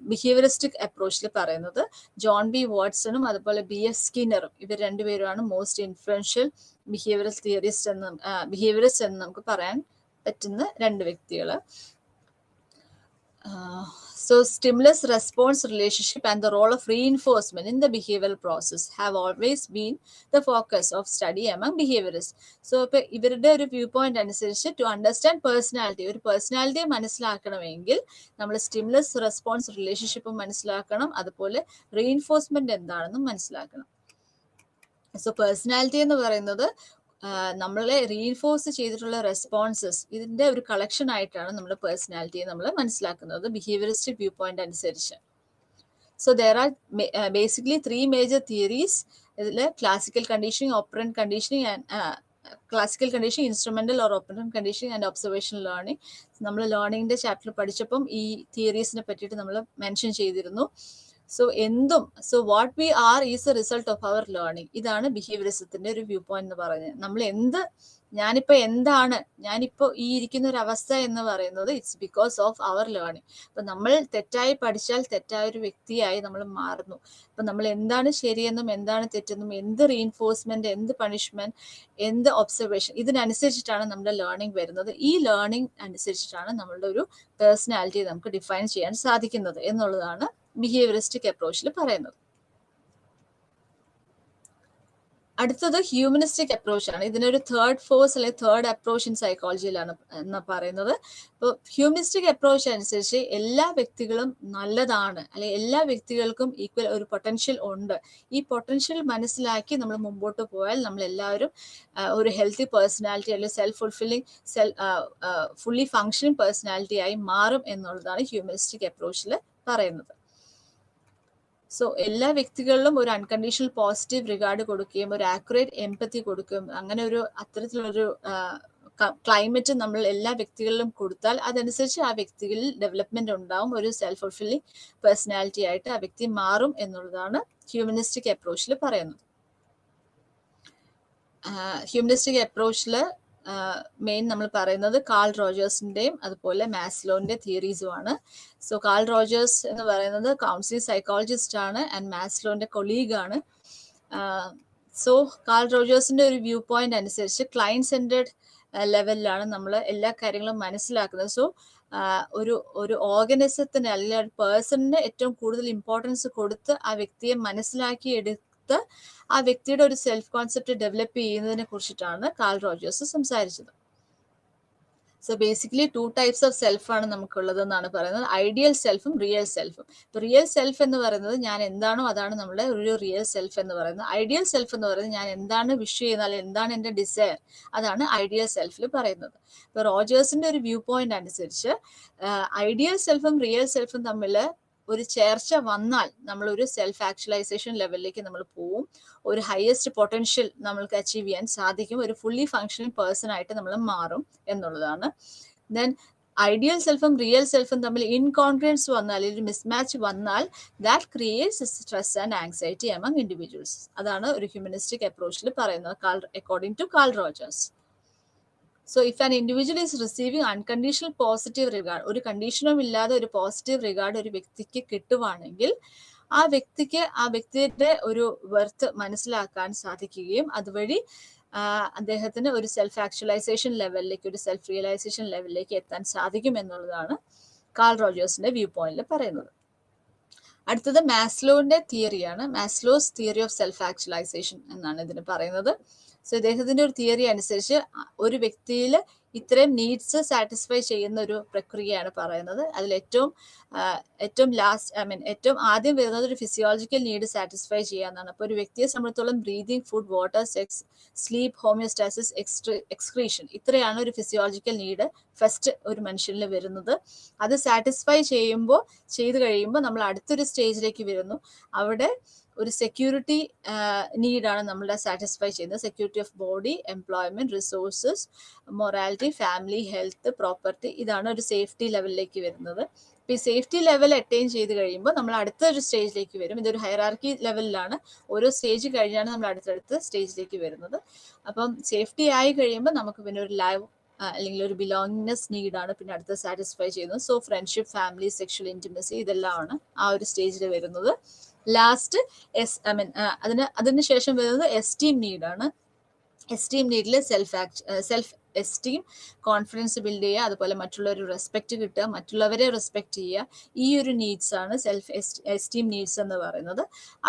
ബിഹേവിയറിസ്റ്റിക് അപ്രോച്ചിൽ പറയുന്നത്. ജോൺ ബി വാട്സണും അതുപോലെ BF സ്കിന്നറും ഇവർ രണ്ടുപേരുമാണ് മോസ്റ്റ് ഇൻഫ്ലുവൻഷ്യൽ ബിഹേവിയറിസ്റ്റ് എന്ന് നമുക്ക് പറയാൻ പറ്റുന്ന രണ്ട് വ്യക്തികൾ. So stimulus response relationship and the role of reinforcement in the behavioral process have always been the focus of study among behaviorists. So ഇവരുടെ ഒരു വ്യൂ പോയിന്റ് അനുസരിച്ച് ടു അണ്ടർസ്റ്റാൻഡ് പേഴ്സണാലിറ്റി, ഒരു പേഴ്സണാലിറ്റിയെ മനസ്സിലാക്കണമെങ്കിൽ നമ്മൾ സ്റ്റിമുലസ് റെസ്പോൺസ് റിലേഷൻഷിപ്പ് മനസ്സിലാക്കണം, അതുപോലെ റീഇൻഫോഴ്സ്മെന്റ് എന്താണെന്നും മനസ്സിലാക്കണം. സോ പേഴ്സണാലിറ്റി എന്ന് പറയുന്നത് നമ്മളെ റീഇൻഫോഴ്സ് ചെയ്തിട്ടുള്ള റെസ്പോൺസസ്, ഇതിന്റെ ഒരു കളക്ഷൻ ആയിട്ടാണ് നമ്മുടെ പേഴ്സണാലിറ്റിയെ നമ്മൾ മനസ്സിലാക്കുന്നത് ബിഹേവിയറിസ്റ്റിക് വ്യൂ പോയിന്റ് അനുസരിച്ച്. So there are basically 3 major theories. Classical conditioning, operant conditioning, and classical conditioning, instrumental or operant conditioning, and observational learning. നമ്മൾ ലേണിംഗിന്റെ ചാപ്റ്റർ പഠിച്ചപ്പം ഈ തിയറീസിനെ പറ്റിയിട്ട് നമ്മൾ മെൻഷൻ ചെയ്തിരുന്നു. So what we are is a result of our learning. ഇതാണ് ബിഹേവിയറിസത്തിന്റെ ഒരു വ്യൂ പോയിന്റ് എന്ന് പറയുന്നത്. നമ്മൾ ഞാനിപ്പോ ഈ ഇരിക്കുന്ന ഒരു അവസ്ഥ എന്ന് പറയുന്നത് it's because of our learning. അപ്പൊ നമ്മൾ തെറ്റായി പഠിച്ചാൽ തെറ്റായ ഒരു വ്യക്തിയായി നമ്മൾ മാറുന്നു. അപ്പൊ നമ്മൾ എന്താണ് ശരിയെന്നും എന്താണ് തെറ്റെന്നും, എന്ത് റീഇൻഫോഴ്സ്മെന്റ്, എന്ത് പണിഷ്മെന്റ്, എന്ത് ഒബ്സർവേഷൻ, ഇതിനനുസരിച്ചിട്ടാണ് നമ്മുടെ ലേണിംഗ് വരുന്നത്. ഈ ലേണിംഗ് അനുസരിച്ചിട്ടാണ് നമ്മളുടെ ഒരു പേഴ്സണാലിറ്റി നമുക്ക് ഡിഫൈൻ ചെയ്യാൻ സാധിക്കുന്നത് എന്നുള്ളതാണ് ബിഹേവിയറിസ്റ്റിക് അപ്രോച്ചിൽ പറയുന്നത്. അടുത്തത് ഹ്യൂമനിസ്റ്റിക് അപ്രോച്ച് ആണ്. ഇതിനൊരു തേർഡ് ഫോഴ്സ് അല്ലെങ്കിൽ തേർഡ് അപ്രോച്ച് ഇൻ സൈക്കോളജിയിലാണ് എന്ന് പറയുന്നത്. ഇപ്പോൾ ഹ്യൂമനിസ്റ്റിക് അപ്രോച്ച് അനുസരിച്ച് എല്ലാ വ്യക്തികളും നല്ലതാണ്, അല്ലെങ്കിൽ എല്ലാ വ്യക്തികൾക്കും ഈക്വൽ ഒരു പൊട്ടൻഷ്യൽ ഉണ്ട്. ഈ പൊട്ടൻഷ്യൽ മനസ്സിലാക്കി നമ്മൾ മുമ്പോട്ട് പോയാൽ നമ്മൾ എല്ലാവരും ഒരു ഹെൽത്തി പേഴ്സണാലിറ്റി അല്ലെങ്കിൽ self fulfilling fully functioning personality ആയി മാറും എന്നുള്ളതാണ് ഹ്യൂമനിസ്റ്റിക് അപ്രോച്ചിൽ പറയുന്നത്. സോ എല്ലാ വ്യക്തികളിലും ഒരു അൺകണ്ടീഷണൽ പോസിറ്റീവ് റിഗാർഡ് കൊടുക്കുകയും ഒരു ആക്യുറേറ്റ് എംപത്തി കൊടുക്കുകയും അങ്ങനെ ഒരു അത്തരത്തിലൊരു ക്ലൈമറ്റ് നമ്മൾ എല്ലാ വ്യക്തികളിലും കൊടുത്താൽ അതനുസരിച്ച് ആ വ്യക്തികളിൽ ഡെവലപ്മെന്റ് ഉണ്ടാവും, ഒരു സെൽഫ് ഫുൾഫില്ലിംഗ് പേഴ്സണാലിറ്റി ആയിട്ട് ആ വ്യക്തി മാറും എന്നുള്ളതാണ് ഹ്യൂമനിസ്റ്റിക് അപ്രോച്ചിൽ പറയുന്നത്. ഹ്യൂമനിസ്റ്റിക് അപ്രോച്ചിൽ മെയിൻ നമ്മൾ പറയുന്നത് കാൾ റോജേഴ്സിന്റെയും അതുപോലെ മാസ്ലോന്റെ തിയറീസുമാണ്. സോ കാൾ റോജേഴ്സ് എന്ന് പറയുന്നത് കൗൺസിലിംഗ് സൈക്കോളജിസ്റ്റ് ആണ് ആൻഡ് മാസ്ലോന്റെ കൊളീഗാണ്. സോ കാൾ റോജേഴ്സിന്റെ ഒരു വ്യൂ പോയിന്റ് അനുസരിച്ച് ക്ലയന്റ് സെന്റേർഡ് ലെവലിലാണ് നമ്മൾ എല്ലാ കാര്യങ്ങളും മനസ്സിലാക്കുന്നത്. സോ ഒരു ഓർഗനിസത്തിന് അല്ലെങ്കിൽ ഒരു പേഴ്സണിന് ഏറ്റവും കൂടുതൽ ഇമ്പോർട്ടൻസ് കൊടുത്ത് ആ വ്യക്തിയെ മനസ്സിലാക്കി ആ വ്യക്തിയുടെ ഒരു സെൽഫ് കോൺസെപ്റ്റ് ഡെവലപ്പ് ചെയ്യുന്നതിനെ കുറിച്ചിട്ടാണ് കാൾ റോജേഴ്സ് സംസാരിച്ചത്. സോ ബേസിക്കലി 2 ടൈപ്സ് ഓഫ് സെൽഫാണ് നമുക്കുള്ളത് എന്നാണ് പറയുന്നത്, ഐഡിയൽ സെൽഫും റിയൽ സെൽഫും. റിയൽ സെൽഫ് എന്ന് പറയുന്നത് ഞാൻ എന്താണോ അതാണ് നമ്മുടെ ഒരു റിയൽ സെൽഫ് എന്ന് പറയുന്നത്. ഐഡിയൽ സെൽഫ് എന്ന് പറയുന്നത് ഞാൻ എന്താണ് വിഷ് ചെയ്യുന്നത് അല്ലെങ്കിൽ എന്താണ് എൻ്റെ ഡിസയർ, അതാണ് ഐഡിയൽ സെൽഫിൽ പറയുന്നത്. ഇപ്പൊ റോജേഴ്സിന്റെ ഒരു വ്യൂ പോയിന്റ് അനുസരിച്ച് ഐഡിയൽ സെൽഫും റിയൽ സെൽഫും തമ്മിൽ ഒരു ചേർച്ച വന്നാൽ നമ്മൾ ഒരു സെൽഫ് ആക്ച്വലൈസേഷൻ ലെവലിലേക്ക് നമ്മൾ പോവും, ഒരു ഹയസ്റ്റ് പൊട്ടൻഷ്യൽ നമ്മൾക്ക് അച്ചീവ് ചെയ്യാൻ സാധിക്കും, ഒരു ഫുള്ളി ഫങ്ഷനിങ് പേഴ്സൺ ആയിട്ട് നമ്മൾ മാറും എന്നുള്ളതാണ്. ദെൻ ഐഡിയൽ സെൽഫും റിയൽ സെൽഫും തമ്മിൽ ഇൻകോൺഗ്രൻസ് വന്നാൽ, ഒരു മിസ്മാച്ച് വന്നാൽ, that creates stress and anxiety among individuals. അതാണ് ഒരു ഹ്യൂമനിസ്റ്റിക് അപ്രോച്ചിൽ പറയുന്നത് according to Carl Rogers. So if an individual is receiving unconditional positive regard, ഒരു കണ്ടീഷനും ഇല്ലാതെ ഒരു പോസിറ്റീവ് റിഗാർഡ് ഒരു വ്യക്തിക്ക് കിട്ടുവാണെങ്കിൽ ആ വ്യക്തിയുടെ ഒരു വെർത്ത് മനസ്സിലാക്കാൻ സാധിക്കുകയും അതുവഴി അദ്ദേഹത്തിന് ഒരു സെൽഫ് ആക്ച്വലൈസേഷൻ ലെവലിലേക്ക്, ഒരു സെൽഫ് റിയലൈസേഷൻ ലെവലിലേക്ക് എത്താൻ സാധിക്കും എന്നുള്ളതാണ് കാൾ റോജേഴ്സിന്റെ വ്യൂ പോയിന്റിൽ പറയുന്നത്. അടുത്തത് മാസ്ലോന്റെ തിയറിയാണ്. Maslow's theory of self actualisation എന്നാണ് ഇതിന് പറയുന്നത്. സോ ഇദ്ദേഹത്തിന്റെ ഒരു തിയറി അനുസരിച്ച് ഒരു വ്യക്തിയിൽ ഇത്രയും നീഡ്സ് സാറ്റിസ്ഫൈ ചെയ്യുന്ന ഒരു പ്രക്രിയയാണ് പറയുന്നത്. അതിൽ ഏറ്റവും ആദ്യം വരുന്നത് ഒരു ഫിസിയോളജിക്കൽ നീഡ് സാറ്റിസ്ഫൈ ചെയ്യാന്നാണ്. അപ്പോൾ ഒരു വ്യക്തിയെ സംബന്ധിച്ചോളം breathing, food, water, sex, sleep, homeostasis, excretion, ഇത്രയാണ് ഒരു ഫിസിയോളജിക്കൽ നീഡ് ഫസ്റ്റ് ഒരു മനുഷ്യനിൽ വരുന്നത്. അത് സാറ്റിസ്ഫൈ ചെയ്ത് കഴിയുമ്പോൾ നമ്മൾ അടുത്തൊരു സ്റ്റേജിലേക്ക് വരുന്നു. അവിടെ ഒരു സെക്യൂരിറ്റി നീഡാണ് നമ്മളുടെ സാറ്റിസ്ഫൈ ചെയ്യുന്നത്. Security of body, employment, resources, morality, family, health, property, ഇതാണ് ഒരു സേഫ്റ്റി ലെവലിലേക്ക് വരുന്നത്. ഈ സേഫ്റ്റി ലെവൽ അറ്റൈൻ ചെയ്ത് കഴിയുമ്പോൾ നമ്മൾ അടുത്തൊരു സ്റ്റേജിലേക്ക് വരും. ഇതൊരു ഹൈറാർക്കി ലെവലിലാണ്, ഓരോ സ്റ്റേജ് കഴിഞ്ഞാണ് നമ്മൾ അടുത്തടുത്ത സ്റ്റേജിലേക്ക് വരുന്നത്. അപ്പം സേഫ്റ്റി ആയി കഴിയുമ്പോൾ നമുക്ക് പിന്നെ ഒരു ലൈവ് അല്ലെങ്കിൽ ഒരു ബിലോങ്ങിനെസ് നീഡാണ് പിന്നെ അടുത്ത് സാറ്റിസ്ഫൈ ചെയ്യുന്നത്. So friendship, family, sexual intimacy, ഇതെല്ലാമാണ് ആ ഒരു സ്റ്റേജിൽ വരുന്നത്. ലാസ്റ്റ് അതിനുശേഷം വരുന്നത് എസ്റ്റീം നീഡാണ്. എസ്റ്റീം നീഡിൽ സെൽഫ് എസ്റ്റീം, കോൺഫിഡൻസ് ബിൽഡ് ചെയ്യുക, അതുപോലെ മറ്റുള്ളവർ റെസ്പെക്ട് കിട്ടുക, മറ്റുള്ളവരെ റെസ്പെക്ട് ചെയ്യുക, ഈ ഒരു നീഡ്സ് ആണ് സെൽഫ് എസ്റ്റീം നീഡ്സ് എന്ന് പറയുന്നത്.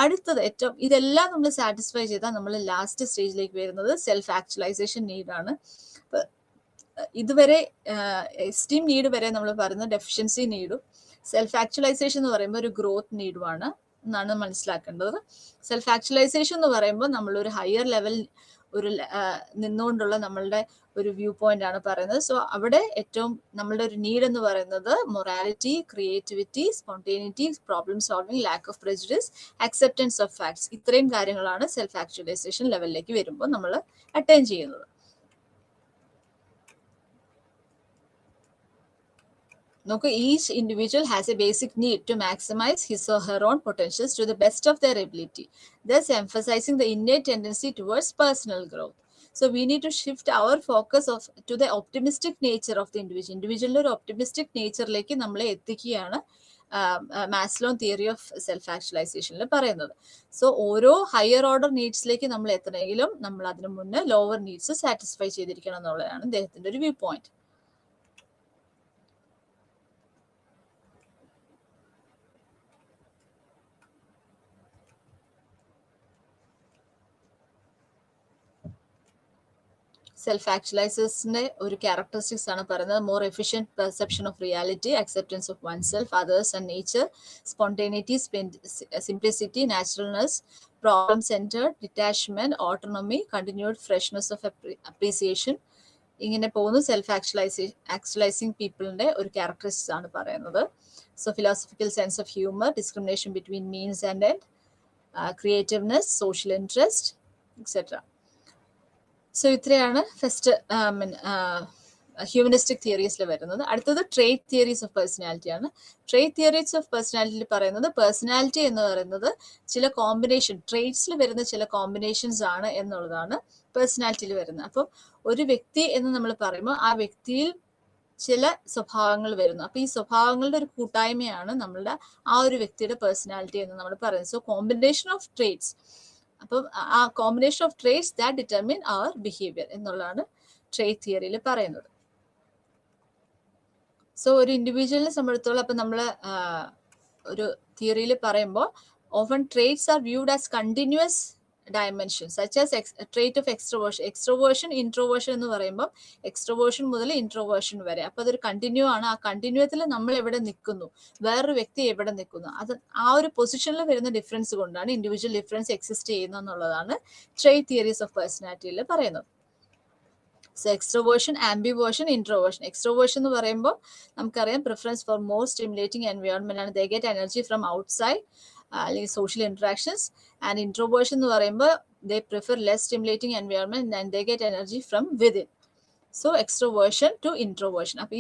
അടുത്തത് ഇതെല്ലാം നമ്മൾ സാറ്റിസ്ഫൈ ചെയ്താൽ നമ്മൾ ലാസ്റ്റ് സ്റ്റേജിലേക്ക് വരുന്നത് സെൽഫ് ആക്ച്വലൈസേഷൻ നീഡാണ്. ഇതുവരെ എസ്റ്റീം നീഡ് വരെ നമ്മൾ പറയുന്നത് ഡെഫിഷ്യൻസി നീഡും, സെൽഫ് ആക്ച്വലൈസേഷൻ എന്ന് പറയുമ്പോൾ ഒരു ഗ്രോത്ത് നീഡുമാണ് എന്നാണ് മനസ്സിലാക്കേണ്ടത്. സെൽഫ് ആക്ച്വലൈസേഷൻ എന്ന് പറയുമ്പോൾ നമ്മളൊരു ഹയർ ലെവൽ ഒരു നിന്നുകൊണ്ടുള്ള നമ്മളുടെ ഒരു വ്യൂ പോയിന്റ് ആണ് പറയുന്നത്. സോ അവിടെ ഏറ്റവും നമ്മളുടെ ഒരു നീഡ് എന്ന് പറയുന്നത് morality, creativity, spontaneity, problem solving, lack of prejudice, acceptance of facts. ഇത്രയും കാര്യങ്ങളാണ് സെൽഫ് ആക്ച്വലൈസേഷൻ ലെവലിലേക്ക് വരുമ്പോൾ നമ്മൾ അറ്റൈൻ ചെയ്യുന്നത്. നോക്കൂ, each individual has a basic need to maximize his or her own potentials to the best of their ability, thus emphasizing the innate tendency towards personal growth. So we need to shift our focus to the optimistic nature of the individual. Individual ഒരു optimistic natureലേക്ക് നമ്മളെ എത്തിക്കുകയാണ് മാസ്ലോൺ തിയറി ഓഫ് സെൽഫ് ആക്ച്വലൈസേഷനിൽ പറയുന്നത്. സോ ഓരോ ഹയർ ഓർഡർ നീഡ്സിലേക്ക് നമ്മൾ എത്തണമെങ്കിലും നമ്മൾ അതിനു മുന്നേ ലോവർ നീഡ്സ് സാറ്റിസ്ഫൈ ചെയ്തിരിക്കണം എന്നുള്ളതാണ് അദ്ദേഹത്തിന്റെ ഒരു വ്യൂ പോയിന്റ്. സെൽഫ് ആക്ച്വലൈസേഴ്സിന്റെ ഒരു ക്യാരക്ടറിസ്റ്റിക്സ് ആണ് പറയുന്നത്. More efficient perception of reality, acceptance of oneself, others and nature, spontaneity, simplicity, naturalness, problem centred, detachment, autonomy, continued freshness of appreciation. ഇങ്ങനെ പോകുന്നു സെൽഫ് ആക്ച്വലൈസിങ് പീപ്പിളിന്റെ ഒരു ക്യാരക്ടറിസ്റ്റിക്സ് ആണ് പറയുന്നത്. So philosophical sense of humour, discrimination between means and end, creativeness, social interest, etcetera. So ഇത്രയാണ് ഫസ്റ്റ് ഹ്യൂമനിസ്റ്റിക് തിയറീസിൽ വരുന്നത്. അടുത്തത് ട്രേറ്റ് തിയറീസ് ഓഫ് പേഴ്സണാലിറ്റി ആണ്. ട്രേറ്റ് തിയറീസ് ഓഫ് പേഴ്സണാലിറ്റിയിൽ പറയുന്നത് പേഴ്സണാലിറ്റി എന്ന് പറയുന്നത് ചില കോമ്പിനേഷൻ ട്രേറ്റ്സിൽ വരുന്ന ചില കോമ്പിനേഷൻസ് ആണ് എന്നുള്ളതാണ് പേഴ്സണാലിറ്റിയിൽ വരുന്നത്. അപ്പം ഒരു വ്യക്തി എന്ന് നമ്മൾ പറയുമ്പോൾ ആ വ്യക്തിയിൽ ചില സ്വഭാവങ്ങൾ വരുന്നു. അപ്പൊ ഈ സ്വഭാവങ്ങളുടെ ഒരു കൂട്ടായ്മയാണ് നമ്മളുടെ ആ ഒരു വ്യക്തിയുടെ പേഴ്സണാലിറ്റി എന്ന് നമ്മൾ പറയുന്നത്. സോ കോമ്പിനേഷൻ ഓഫ് ട്രേറ്റ്സ്, അപ്പം ആ combination of traits that determine our behaviour എന്നുള്ളതാണ് ട്രേറ്റ് തിയറിയിൽ പറയുന്നത്. സോ ഒരു ഇൻഡിവിജ്വലിനെ സംബന്ധിച്ചിടത്തോളം അപ്പൊ നമ്മൾ ഒരു തിയറിയിൽ പറയുമ്പോൾ often traits R viewed as continuous dimensions such as trait of extroversion, introversion എന്ന് പറയുമ്പോൾ എക്സ്ട്രോവേർഷൻ മുതൽ ഇൻട്രോവേർഷൻ വരെ. അപ്പൊ അതൊരു കണ്ടിന്യൂ ആണ്. ആ കണ്ടിന്യൂത്തിൽ നമ്മൾ എവിടെ നിൽക്കുന്നു, വേറൊരു വ്യക്തി എവിടെ നിൽക്കുന്നു, അത് ആ ഒരു പൊസിഷനിൽ വരുന്ന ഡിഫറൻസ് കൊണ്ടാണ് ഇൻഡിവിജ്വൽ ഡിഫറൻസ് എക്സിസ്റ്റ് ചെയ്യുന്നത് എന്നുള്ളതാണ് ട്രേറ്റ് തിയറീസ് ഓഫ് പേഴ്സണാലിറ്റിയിൽ പറയുന്നത്. So extroversion, ambiversion, introversion. Extroversion എന്ന് പറയുമ്പോൾ നമുക്കറിയാം preference for more stimulating environment ആണ്. They get energy from outside അല്ലെങ്കിൽ സോഷ്യൽ ഇന്ററാക്ഷൻസ്. ആൻഡ് ഇൻട്രോവേർഷൻ എന്ന് പറയുമ്പോൾ they prefer less stimulating environment and they get energy from within. So extroversion to introversion. അപ്പൊ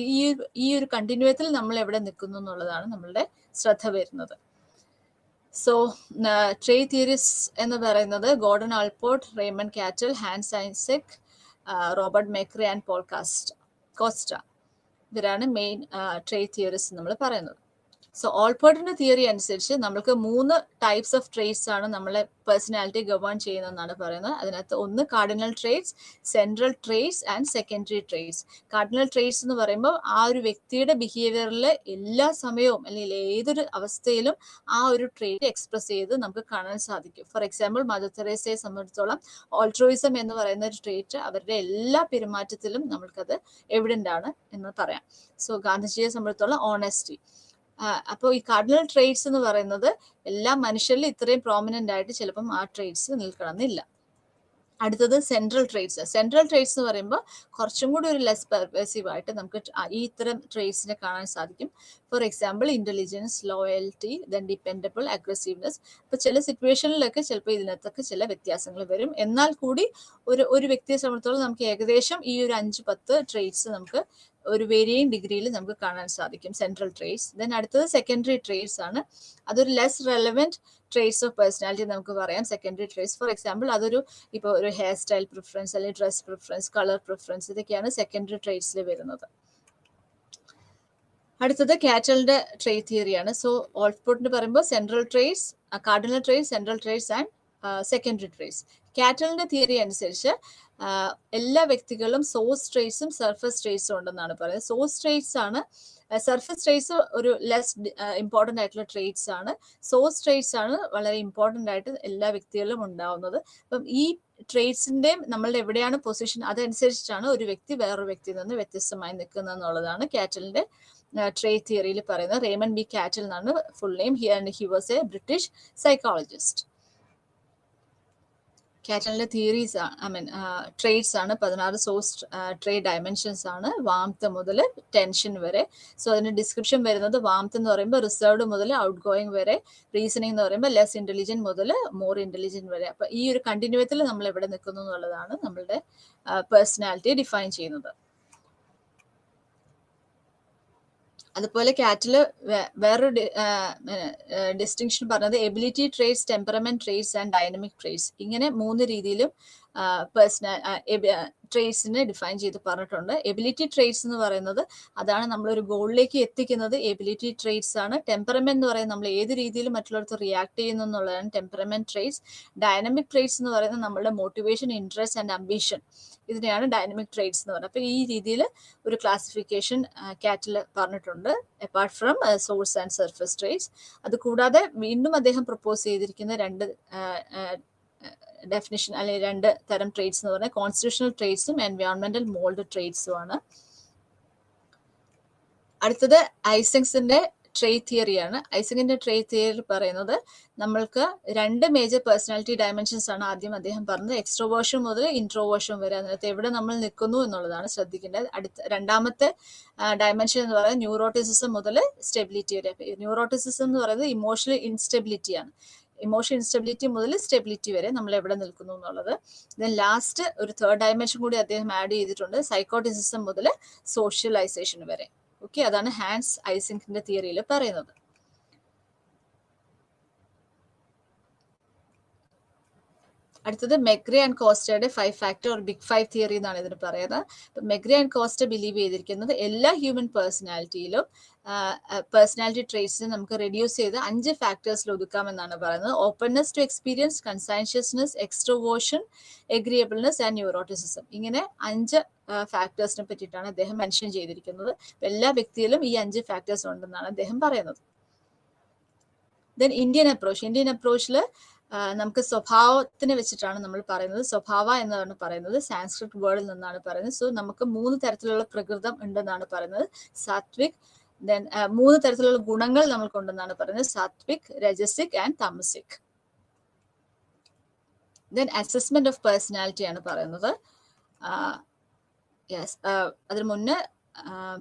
ഈ ഒരു കണ്ടിന്യൂത്തിൽ നമ്മൾ എവിടെ നിൽക്കുന്നു എന്നുള്ളതാണ് നമ്മളുടെ ശ്രദ്ധ വരുന്നത്. സോ ട്രേറ്റ് തിയറീസ് എന്ന് പറയുന്നത് Gordon Allport, Raymond Cattell, Hans Eysenck, Robert McCrae and Paul Costa, ഇവരാണ് മെയിൻ ട്രേറ്റ് തിയറീസ് നമ്മൾ പറയുന്നത്. സോ ഓൾപോർട്ടിന്റെ തിയറി അനുസരിച്ച് നമ്മൾക്ക് 3 ടൈപ്സ് ഓഫ് ട്രേറ്റ്സ് ആണ് നമ്മളെ പേഴ്സണാലിറ്റി ഗവേൺ ചെയ്യുന്നതെന്നാണ് പറയുന്നത്. അതിനകത്ത് ഒന്ന് cardinal traits, central traits and secondary traits. Cardinal traits എന്ന് പറയുമ്പോൾ ആ ഒരു വ്യക്തിയുടെ ബിഹേവിയറിൽ എല്ലാ സമയവും അല്ലെങ്കിൽ ഏതൊരു അവസ്ഥയിലും ആ ഒരു ട്രേറ്റ് എക്സ്പ്രസ് ചെയ്ത് നമുക്ക് കാണാൻ സാധിക്കും. ഫോർ എക്സാമ്പിൾ മദർ തെരേസയെ സംബന്ധിച്ചിടത്തോളം ഓൾട്രോയിസം എന്ന് പറയുന്ന ഒരു ട്രേറ്റ് അവരുടെ എല്ലാ പെരുമാറ്റത്തിലും നമ്മൾക്കത് എവിഡന്റ് ആണ് എന്ന് പറയാം. സോ ഗാന്ധിജിയെ സംബന്ധിച്ചിടത്തോളം ഓണസ്റ്റി. അപ്പോൾ ഈ കാർഡിനൽ ട്രേറ്റ്സ് എന്ന് പറയുന്നത് എല്ലാ മനുഷ്യരിലും ഇത്രയും പ്രോമിനന്റ് ആയിട്ട് ചിലപ്പം ആ ട്രേറ്റ്സ് നിൽക്കണമെന്നില്ല. അടുത്തത് സെൻട്രൽ ട്രേറ്റ്സ്. സെൻട്രൽ ട്രേറ്റ്സ് എന്ന് പറയുമ്പോൾ കുറച്ചും കൂടി ഒരു ലെസ് പെർവേസീവ് ആയിട്ട് നമുക്ക് ഈ ഇത്തരം ട്രേറ്റ്സിനെ കാണാൻ സാധിക്കും. For example intelligence, loyalty, then dependable, aggressiveness. അപ്പൊ ചില സിറ്റുവേഷനിലൊക്കെ ചിലപ്പോൾ ഇതിനകത്തൊക്കെ ചില വ്യത്യാസങ്ങൾ വരും. എന്നാൽ കൂടി ഒരു വ്യക്തിയെ സംബന്ധിച്ചിടത്തോളം നമുക്ക് ഏകദേശം ഈ ഒരു 5-10 ട്രേറ്റ്സ് നമുക്ക് ഒരു വേരിയിങ് ഡിഗ്രിയിൽ നമുക്ക് കാണാൻ സാധിക്കും സെൻട്രൽ ട്രേറ്റ്സ്. ദെൻ അടുത്തത് സെക്കൻഡറി ട്രേറ്റ്സ് ആണ്. അതൊരു less relevant traits of personality നമുക്ക് പറയാം. സെക്കൻഡറി ട്രേറ്റ്സ് ഫോർ എക്സാമ്പിൾ അതൊരു ഇപ്പോൾ ഒരു ഹെയർ സ്റ്റൈൽ പ്രിഫറൻസ് അല്ലെങ്കിൽ ഡ്രസ് പ്രിഫറൻസ്, കളർ പ്രിഫറൻസ്, ഇതൊക്കെയാണ് സെക്കൻഡറി ട്രേറ്റ്സിൽ വരുന്നത്. അടുത്തത് കാറ്റലിന്റെ ട്രേറ്റ് തിയറിയാണ്. സോ ഓൾപോർട്ടിന് പറയുമ്പോൾ central traits, cardinal traits, central traits and secondary traits. കാറ്റലിന്റെ തിയറി അനുസരിച്ച് എല്ലാ വ്യക്തികളിലും സോഴ്സ് ട്രേറ്റ്സും സർഫസ് ട്രേറ്റ്സും ഉണ്ടെന്നാണ് പറയുന്നത്. സോഴ്സ് ട്രേറ്റ്സ് ആണ്, സർഫസ് ട്രേറ്റ്സ് ഒരു ലെസ് ഇമ്പോർട്ടൻ്റ് ആയിട്ടുള്ള ട്രേറ്റ്സ് ആണ്. സോഴ്സ് ട്രേറ്റ്സ് ആണ് വളരെ ഇമ്പോർട്ടൻ്റ് ആയിട്ട് എല്ലാ വ്യക്തികളിലും ഉണ്ടാവുന്നത്. അപ്പം ഈ ട്രേറ്റ്സിന്റെ നമ്മളുടെ എവിടെയാണ് പൊസിഷൻ അതനുസരിച്ചിട്ടാണ് ഒരു വ്യക്തി വേറൊരു വ്യക്തിയിൽ നിന്ന് വ്യത്യസ്തമായി നിൽക്കുന്നത് എന്നുള്ളതാണ് കാറ്റലിന്റെ ട്രേറ്റ് തിയറിയിൽ പറയുന്നത്. റേമണ്ട് ബി കാറ്റൽ എന്നാണ് full name. He was A British psychologist. കാറ്റലിന്റെ theories trades ആണ് 16 സോഴ്സ് ട്രേഡ് ഡയമെൻഷൻസ് ആണ്, വാംത്ത് മുതൽ ടെൻഷൻ വരെ. സോ അതിന്റെ ഡിസ്ക്രിപ്ഷൻ വരുന്നത് വാംത്ത് എന്ന് പറയുമ്പോൾ റിസർവ്ഡ് മുതൽ ഔട്ട് ഗോയിങ് വരെ, റീസണിങ് എന്ന് പറയുമ്പോൾ ലെസ് ഇന്റലിജന്റ് മുതൽ മോർ ഇന്റലിജന്റ് വരെ. അപ്പൊ ഈ ഒരു കണ്ടിന്യൂത്തിൽ നമ്മൾ എവിടെ നിൽക്കുന്നു എന്നുള്ളതാണ് നമ്മളുടെ പേഴ്സണാലിറ്റി ഡിഫൈൻ ചെയ്യുന്നത്. അതുപോലെ കാറ്റില് വേറൊരു ഡിസ്റ്റിങ്ഷൻ പറഞ്ഞത് ability traits, temperament traits and dynamic traits. ഇങ്ങനെ 3 രീതിയിലും ട്രേഡ്സിനെ ഡിഫൈൻ ചെയ്ത് പറഞ്ഞിട്ടുണ്ട്. എബിലിറ്റി ട്രേഡ്സ് എന്ന് പറയുന്നത് അതാണ് നമ്മളൊരു ഗോളിലേക്ക് എത്തിക്കുന്നത്, എബിലിറ്റി ട്രേഡ്സ് ആണ്. ടെമ്പറമെന്റ് എന്ന് പറയുന്നത് നമ്മൾ ഏത് രീതിയിൽ മറ്റുള്ളവർക്ക് റിയാക്ട് ചെയ്യുന്നു എന്നുള്ളതാണ് ടെമ്പറമെന്റ് ട്രേഡ്സ്. ഡൈനമിക് ട്രേഡ്സ് എന്ന് പറയുന്നത് നമ്മളുടെ മോട്ടിവേഷൻ, ഇൻട്രസ്റ്റ് ആൻഡ് അംബിഷൻ, ഇതിനെയാണ് ഡൈനമിക് ട്രേഡ്സ് എന്ന് പറയുന്നത്. അപ്പൊ ഈ രീതിയിൽ ഒരു ക്ലാസിഫിക്കേഷൻ കാറ്റിൽ പറഞ്ഞിട്ടുണ്ട്, apart from source and surface traits. അത് കൂടാതെ വീണ്ടും അദ്ദേഹം പ്രപ്പോസ് ചെയ്തിരിക്കുന്ന 2 ഡെഫിനിഷൻ അല്ലെങ്കിൽ 2 തരം ട്രേഡ്സ് എന്ന് പറഞ്ഞാൽ കോൺസ്റ്റിറ്റ്യൂഷണൽ ട്രേഡ്സും എൻവയോൺമെന്റൽ മോൾഡ് ട്രേഡ്സും ആണ്. അടുത്തത് ഐസക്സിന്റെ ട്രേഡ് തിയറിയാണ്. ഐസക്കിന്റെ ട്രേഡ് തിയറി പറയുന്നത് നമ്മൾക്ക് 2 മേജർ പേഴ്സണാലിറ്റി ഡയമെൻഷൻസ് ആണ് ആദ്യം അദ്ദേഹം പറഞ്ഞത്, എക്സ്ട്രോവേർഷൻ മുതൽ ഇൻട്രോവേർഷൻ വരെ. അതിനകത്ത് എവിടെ നമ്മൾ നിൽക്കുന്നു എന്നുള്ളതാണ് ശ്രദ്ധിക്കേണ്ടത്. രണ്ടാമത്തെ ഡയമെൻഷൻ എന്ന് പറയുന്നത് ന്യൂറോട്ടിസിസം മുതൽ സ്റ്റെബിലിറ്റി വരെ. ന്യൂറോട്ടിസിസം എന്ന് പറയുന്നത് ഇമോഷണൽ ഇൻസ്റ്റെബിലിറ്റി ആണ്. ഇമോഷൻ ഇൻസ്റ്റെബിലിറ്റി മുതൽ സ്റ്റെബിലിറ്റി വരെ നമ്മൾ എവിടെ നിൽക്കുന്നു എന്നുള്ളത്. ദെൻ ലാസ്റ്റ് ഒരു 3rd ഡയമെൻഷൻ കൂടി അദ്ദേഹം ആഡ് ചെയ്തിട്ടുണ്ട്, സൈക്കോട്ടിസിസം മുതൽ സോഷ്യലൈസേഷൻ വരെ. ഓക്കെ, അതാണ് ഹാൻസ് ഐസക്കിന്റെ തിയറിയിൽ പറയുന്നത്. അടുത്തത് മെഗ്രെ ആൻഡ് കോസ്റ്റയുടെ 5 ഫാക്ടർ ഓർ ബിഗ് 5 തിയറി എന്നാണ് ഇതിന് പറയുന്നത്. മെഗ്രെ ആൻഡ് കോസ്റ്റ ബിലീവ് ചെയ്തിരിക്കുന്നത് എല്ലാ ഹ്യൂമൻ പേഴ്സണാലിറ്റിയിലും പേഴ്സണാലിറ്റി ട്രേറ്റ്സിനെ നമുക്ക് റെഡ്യൂസ് ചെയ്ത് 5 ഫാക്ടേഴ്സിൽ ഒതുക്കാമെന്നാണ് പറയുന്നത്. Openness to experience, conscientiousness, extroversion, agreeableness and neuroticism. ഇങ്ങനെ 5 ഫാക്ടേഴ്സിനെ പറ്റിയിട്ടാണ് അദ്ദേഹം മെൻഷൻ ചെയ്തിരിക്കുന്നത്. എല്ലാ വ്യക്തിയിലും ഈ 5 ഫാക്ടേഴ്സ് ഉണ്ടെന്നാണ് അദ്ദേഹം പറയുന്നത്. ദെൻ ഇന്ത്യൻ അപ്രോച്ചിൽ നമുക്ക് സ്വഭാവത്തിനെ വെച്ചിട്ടാണ് നമ്മൾ പറയുന്നത്. സ്വഭാവ എന്നാണ് പറയുന്നത്, സാൻസ്ക്രിറ്റ് വേർഡിൽ നിന്നാണ് പറയുന്നത്. സോ നമുക്ക് 3 തരത്തിലുള്ള പ്രകൃതം ഉണ്ടെന്നാണ് പറയുന്നത്. സാത്വിക്, ദെൻ 3 തരത്തിലുള്ള ഗുണങ്ങൾ നമ്മൾക്കുണ്ടെന്നാണ് പറയുന്നത്, sattvic, rajasic and tamasic. Then assessment of personality ആണ് പറയുന്നത്. അതിന് മുന്നേ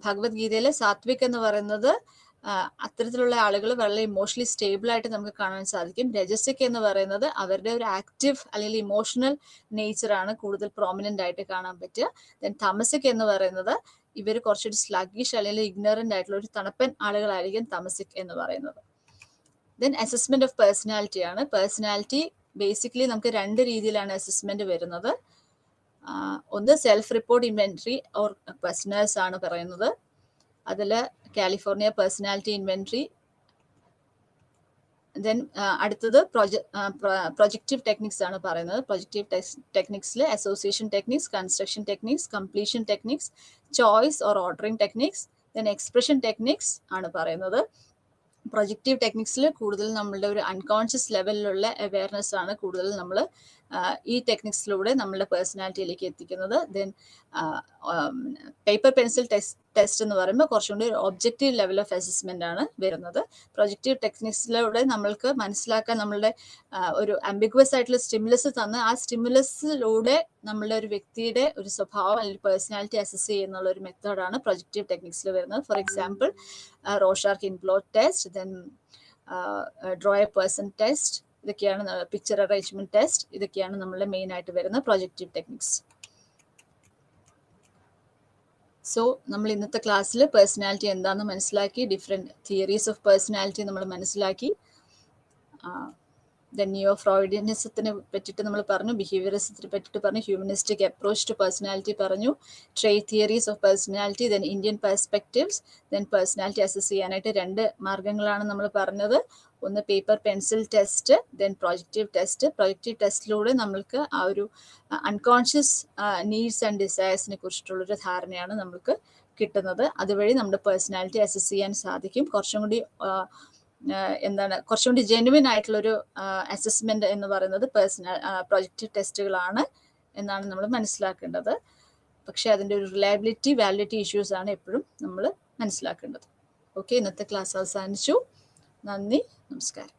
ഭഗവത്ഗീതയിലെ സാത്വിക് എന്ന് പറയുന്നത് അത്തരത്തിലുള്ള ആളുകൾ വളരെ ഇമോഷണലി സ്റ്റേബിൾ ആയിട്ട് നമുക്ക് കാണാൻ സാധിക്കും. രജസിക് എന്ന് പറയുന്നത് അവരുടെ ഒരു ആക്റ്റീവ് അല്ലെങ്കിൽ ഇമോഷണൽ നേച്ചറാണ് കൂടുതൽ പ്രോമിനന്റ് ആയിട്ട് കാണാൻ പറ്റുക. ദെൻ തമസിക് എന്ന് പറയുന്നത് ഇവർ കുറച്ചൊരു സ്ലഗിഷ് അല്ലെങ്കിൽ ഇഗ്നറന്റ് ആയിട്ടുള്ള ഒരു തണുപ്പൻ ആളുകളായിരിക്കും തമസിക് എന്ന് പറയുന്നത്. ദെൻ അസസ്മെന്റ് ഓഫ് പേഴ്സണാലിറ്റി ആണ്. പേഴ്സണാലിറ്റി ബേസിക്കലി നമുക്ക് 2 രീതിയിലാണ് അസസ്മെന്റ് വരുന്നത്. ഒന്ന് self report inventory or questionnaires ആണ് പറയുന്നത്. അതിൽ കാലിഫോർണിയ പേഴ്സണാലിറ്റി ഇൻവെന്ററി. ദെൻ അടുത്തത് പ്രൊജക്റ്റീവ് ടെക്നിക്സ് ആണ് പറയുന്നത്. പ്രൊജക്റ്റീവ് ടെക്നിക്സിൽ association techniques, construction techniques, completion techniques, choice or ordering techniques, then expression techniques ആണ് പറയുന്നത്. പ്രൊജക്റ്റീവ് ടെക്നിക്സിൽ കൂടുതൽ നമ്മളുടെ ഒരു അൺകോൺഷ്യസ് ലെവലിലുള്ള അവയർനെസ് ആണ് കൂടുതൽ നമ്മൾ ഈ ടെക്നിക്സിലൂടെ നമ്മളുടെ പേഴ്സണാലിറ്റിയിലേക്ക് എത്തിക്കുന്നത്. ദെൻ പേപ്പർ പെൻസിൽ ടെസ്റ്റ് എന്ന് പറയുമ്പോൾ കുറച്ചും കൂടി ഒബ്ജക്റ്റീവ് ലെവൽ ഓഫ് അസസ്മെന്റ് ആണ് വരുന്നത്. പ്രൊജക്റ്റീവ് ടെക്നിക്സിലൂടെ നമ്മൾക്ക് മനസ്സിലാക്കാൻ നമ്മളുടെ ഒരു ആംബിഗ്വസ് ആയിട്ടുള്ള സ്റ്റിമുലസ് തന്ന് ആ സ്റ്റിമുലസിലൂടെ നമ്മളുടെ ഒരു വ്യക്തിയുടെ ഒരു സ്വഭാവം അല്ലെങ്കിൽ പേഴ്സണാലിറ്റി അസസ് ചെയ്യുന്നുള്ള ഒരു മെത്തേഡാണ് പ്രൊജക്റ്റീവ് ടെക്നിക്സിൽ വരുന്നത്. For example Rorschach inkblot test, then draw a person test, ഇതൊക്കെയാണ് പിക്ചർ അറേഞ്ച്മെന്റ് ടെസ്റ്റ്, ഇതൊക്കെയാണ് നമ്മളുടെ മെയിൻ ആയിട്ട് വരുന്ന പ്രൊജക്റ്റീവ് ടെക്നിക്സ്. സോ നമ്മൾ ഇന്നത്തെ ക്ലാസ്സിൽ പേഴ്സണാലിറ്റി എന്താണെന്ന് മനസ്സിലാക്കി, ഡിഫറെൻറ്റ് തിയറീസ് ഓഫ് പേഴ്സണാലിറ്റി നമ്മൾ മനസ്സിലാക്കി. ദെൻ നിയോ ഫ്രോയിഡിയനിസത്തിനെ പറ്റിയിട്ട് നമ്മൾ പറഞ്ഞു, ബിഹേവിയറിസത്തിനെ പറ്റിയിട്ട് പറഞ്ഞു, ഹ്യൂമനിസ്റ്റിക് അപ്രോച്ച് ടു പേഴ്സണാലിറ്റി പറഞ്ഞു, trait theories of personality, then Indian perspectives, then personality assess ചെയ്യാനായിട്ട് 2 മാർഗങ്ങളാണ് നമ്മൾ പറഞ്ഞത്. ഒന്ന് paper pencil test, then projective test. Projective ടെസ്റ്റിലൂടെ നമ്മൾക്ക് ആ ഒരു അൺകോൺഷ്യസ് നീഡ്സ് ആൻഡ് ഡിസയേഴ്സിനെ കുറിച്ചിട്ടുള്ളൊരു ധാരണയാണ് നമ്മൾക്ക് കിട്ടുന്നത്. അതുവഴി നമ്മുടെ പേഴ്സണാലിറ്റി അസസ് ചെയ്യാൻ സാധിക്കും. കുറച്ചും കൂടി ജെന്യുവിൻ ആയിട്ടുള്ളൊരു അസസ്മെന്റ് എന്ന് പറയുന്നത് പ്രൊജക്റ്റീവ് ടെസ്റ്റുകളാണ് എന്നാണ് നമ്മൾ മനസ്സിലാക്കേണ്ടത്. പക്ഷെ അതിൻ്റെ ഒരു റിലയബിലിറ്റി, വാലിഡിറ്റി ഇഷ്യൂസ് ആണ് എപ്പോഴും നമ്മൾ മനസ്സിലാക്കേണ്ടത്. ഓക്കെ, ഇന്നത്തെ ക്ലാസ് അവസാനിച്ചു. നന്ദി, നമസ്കാരം.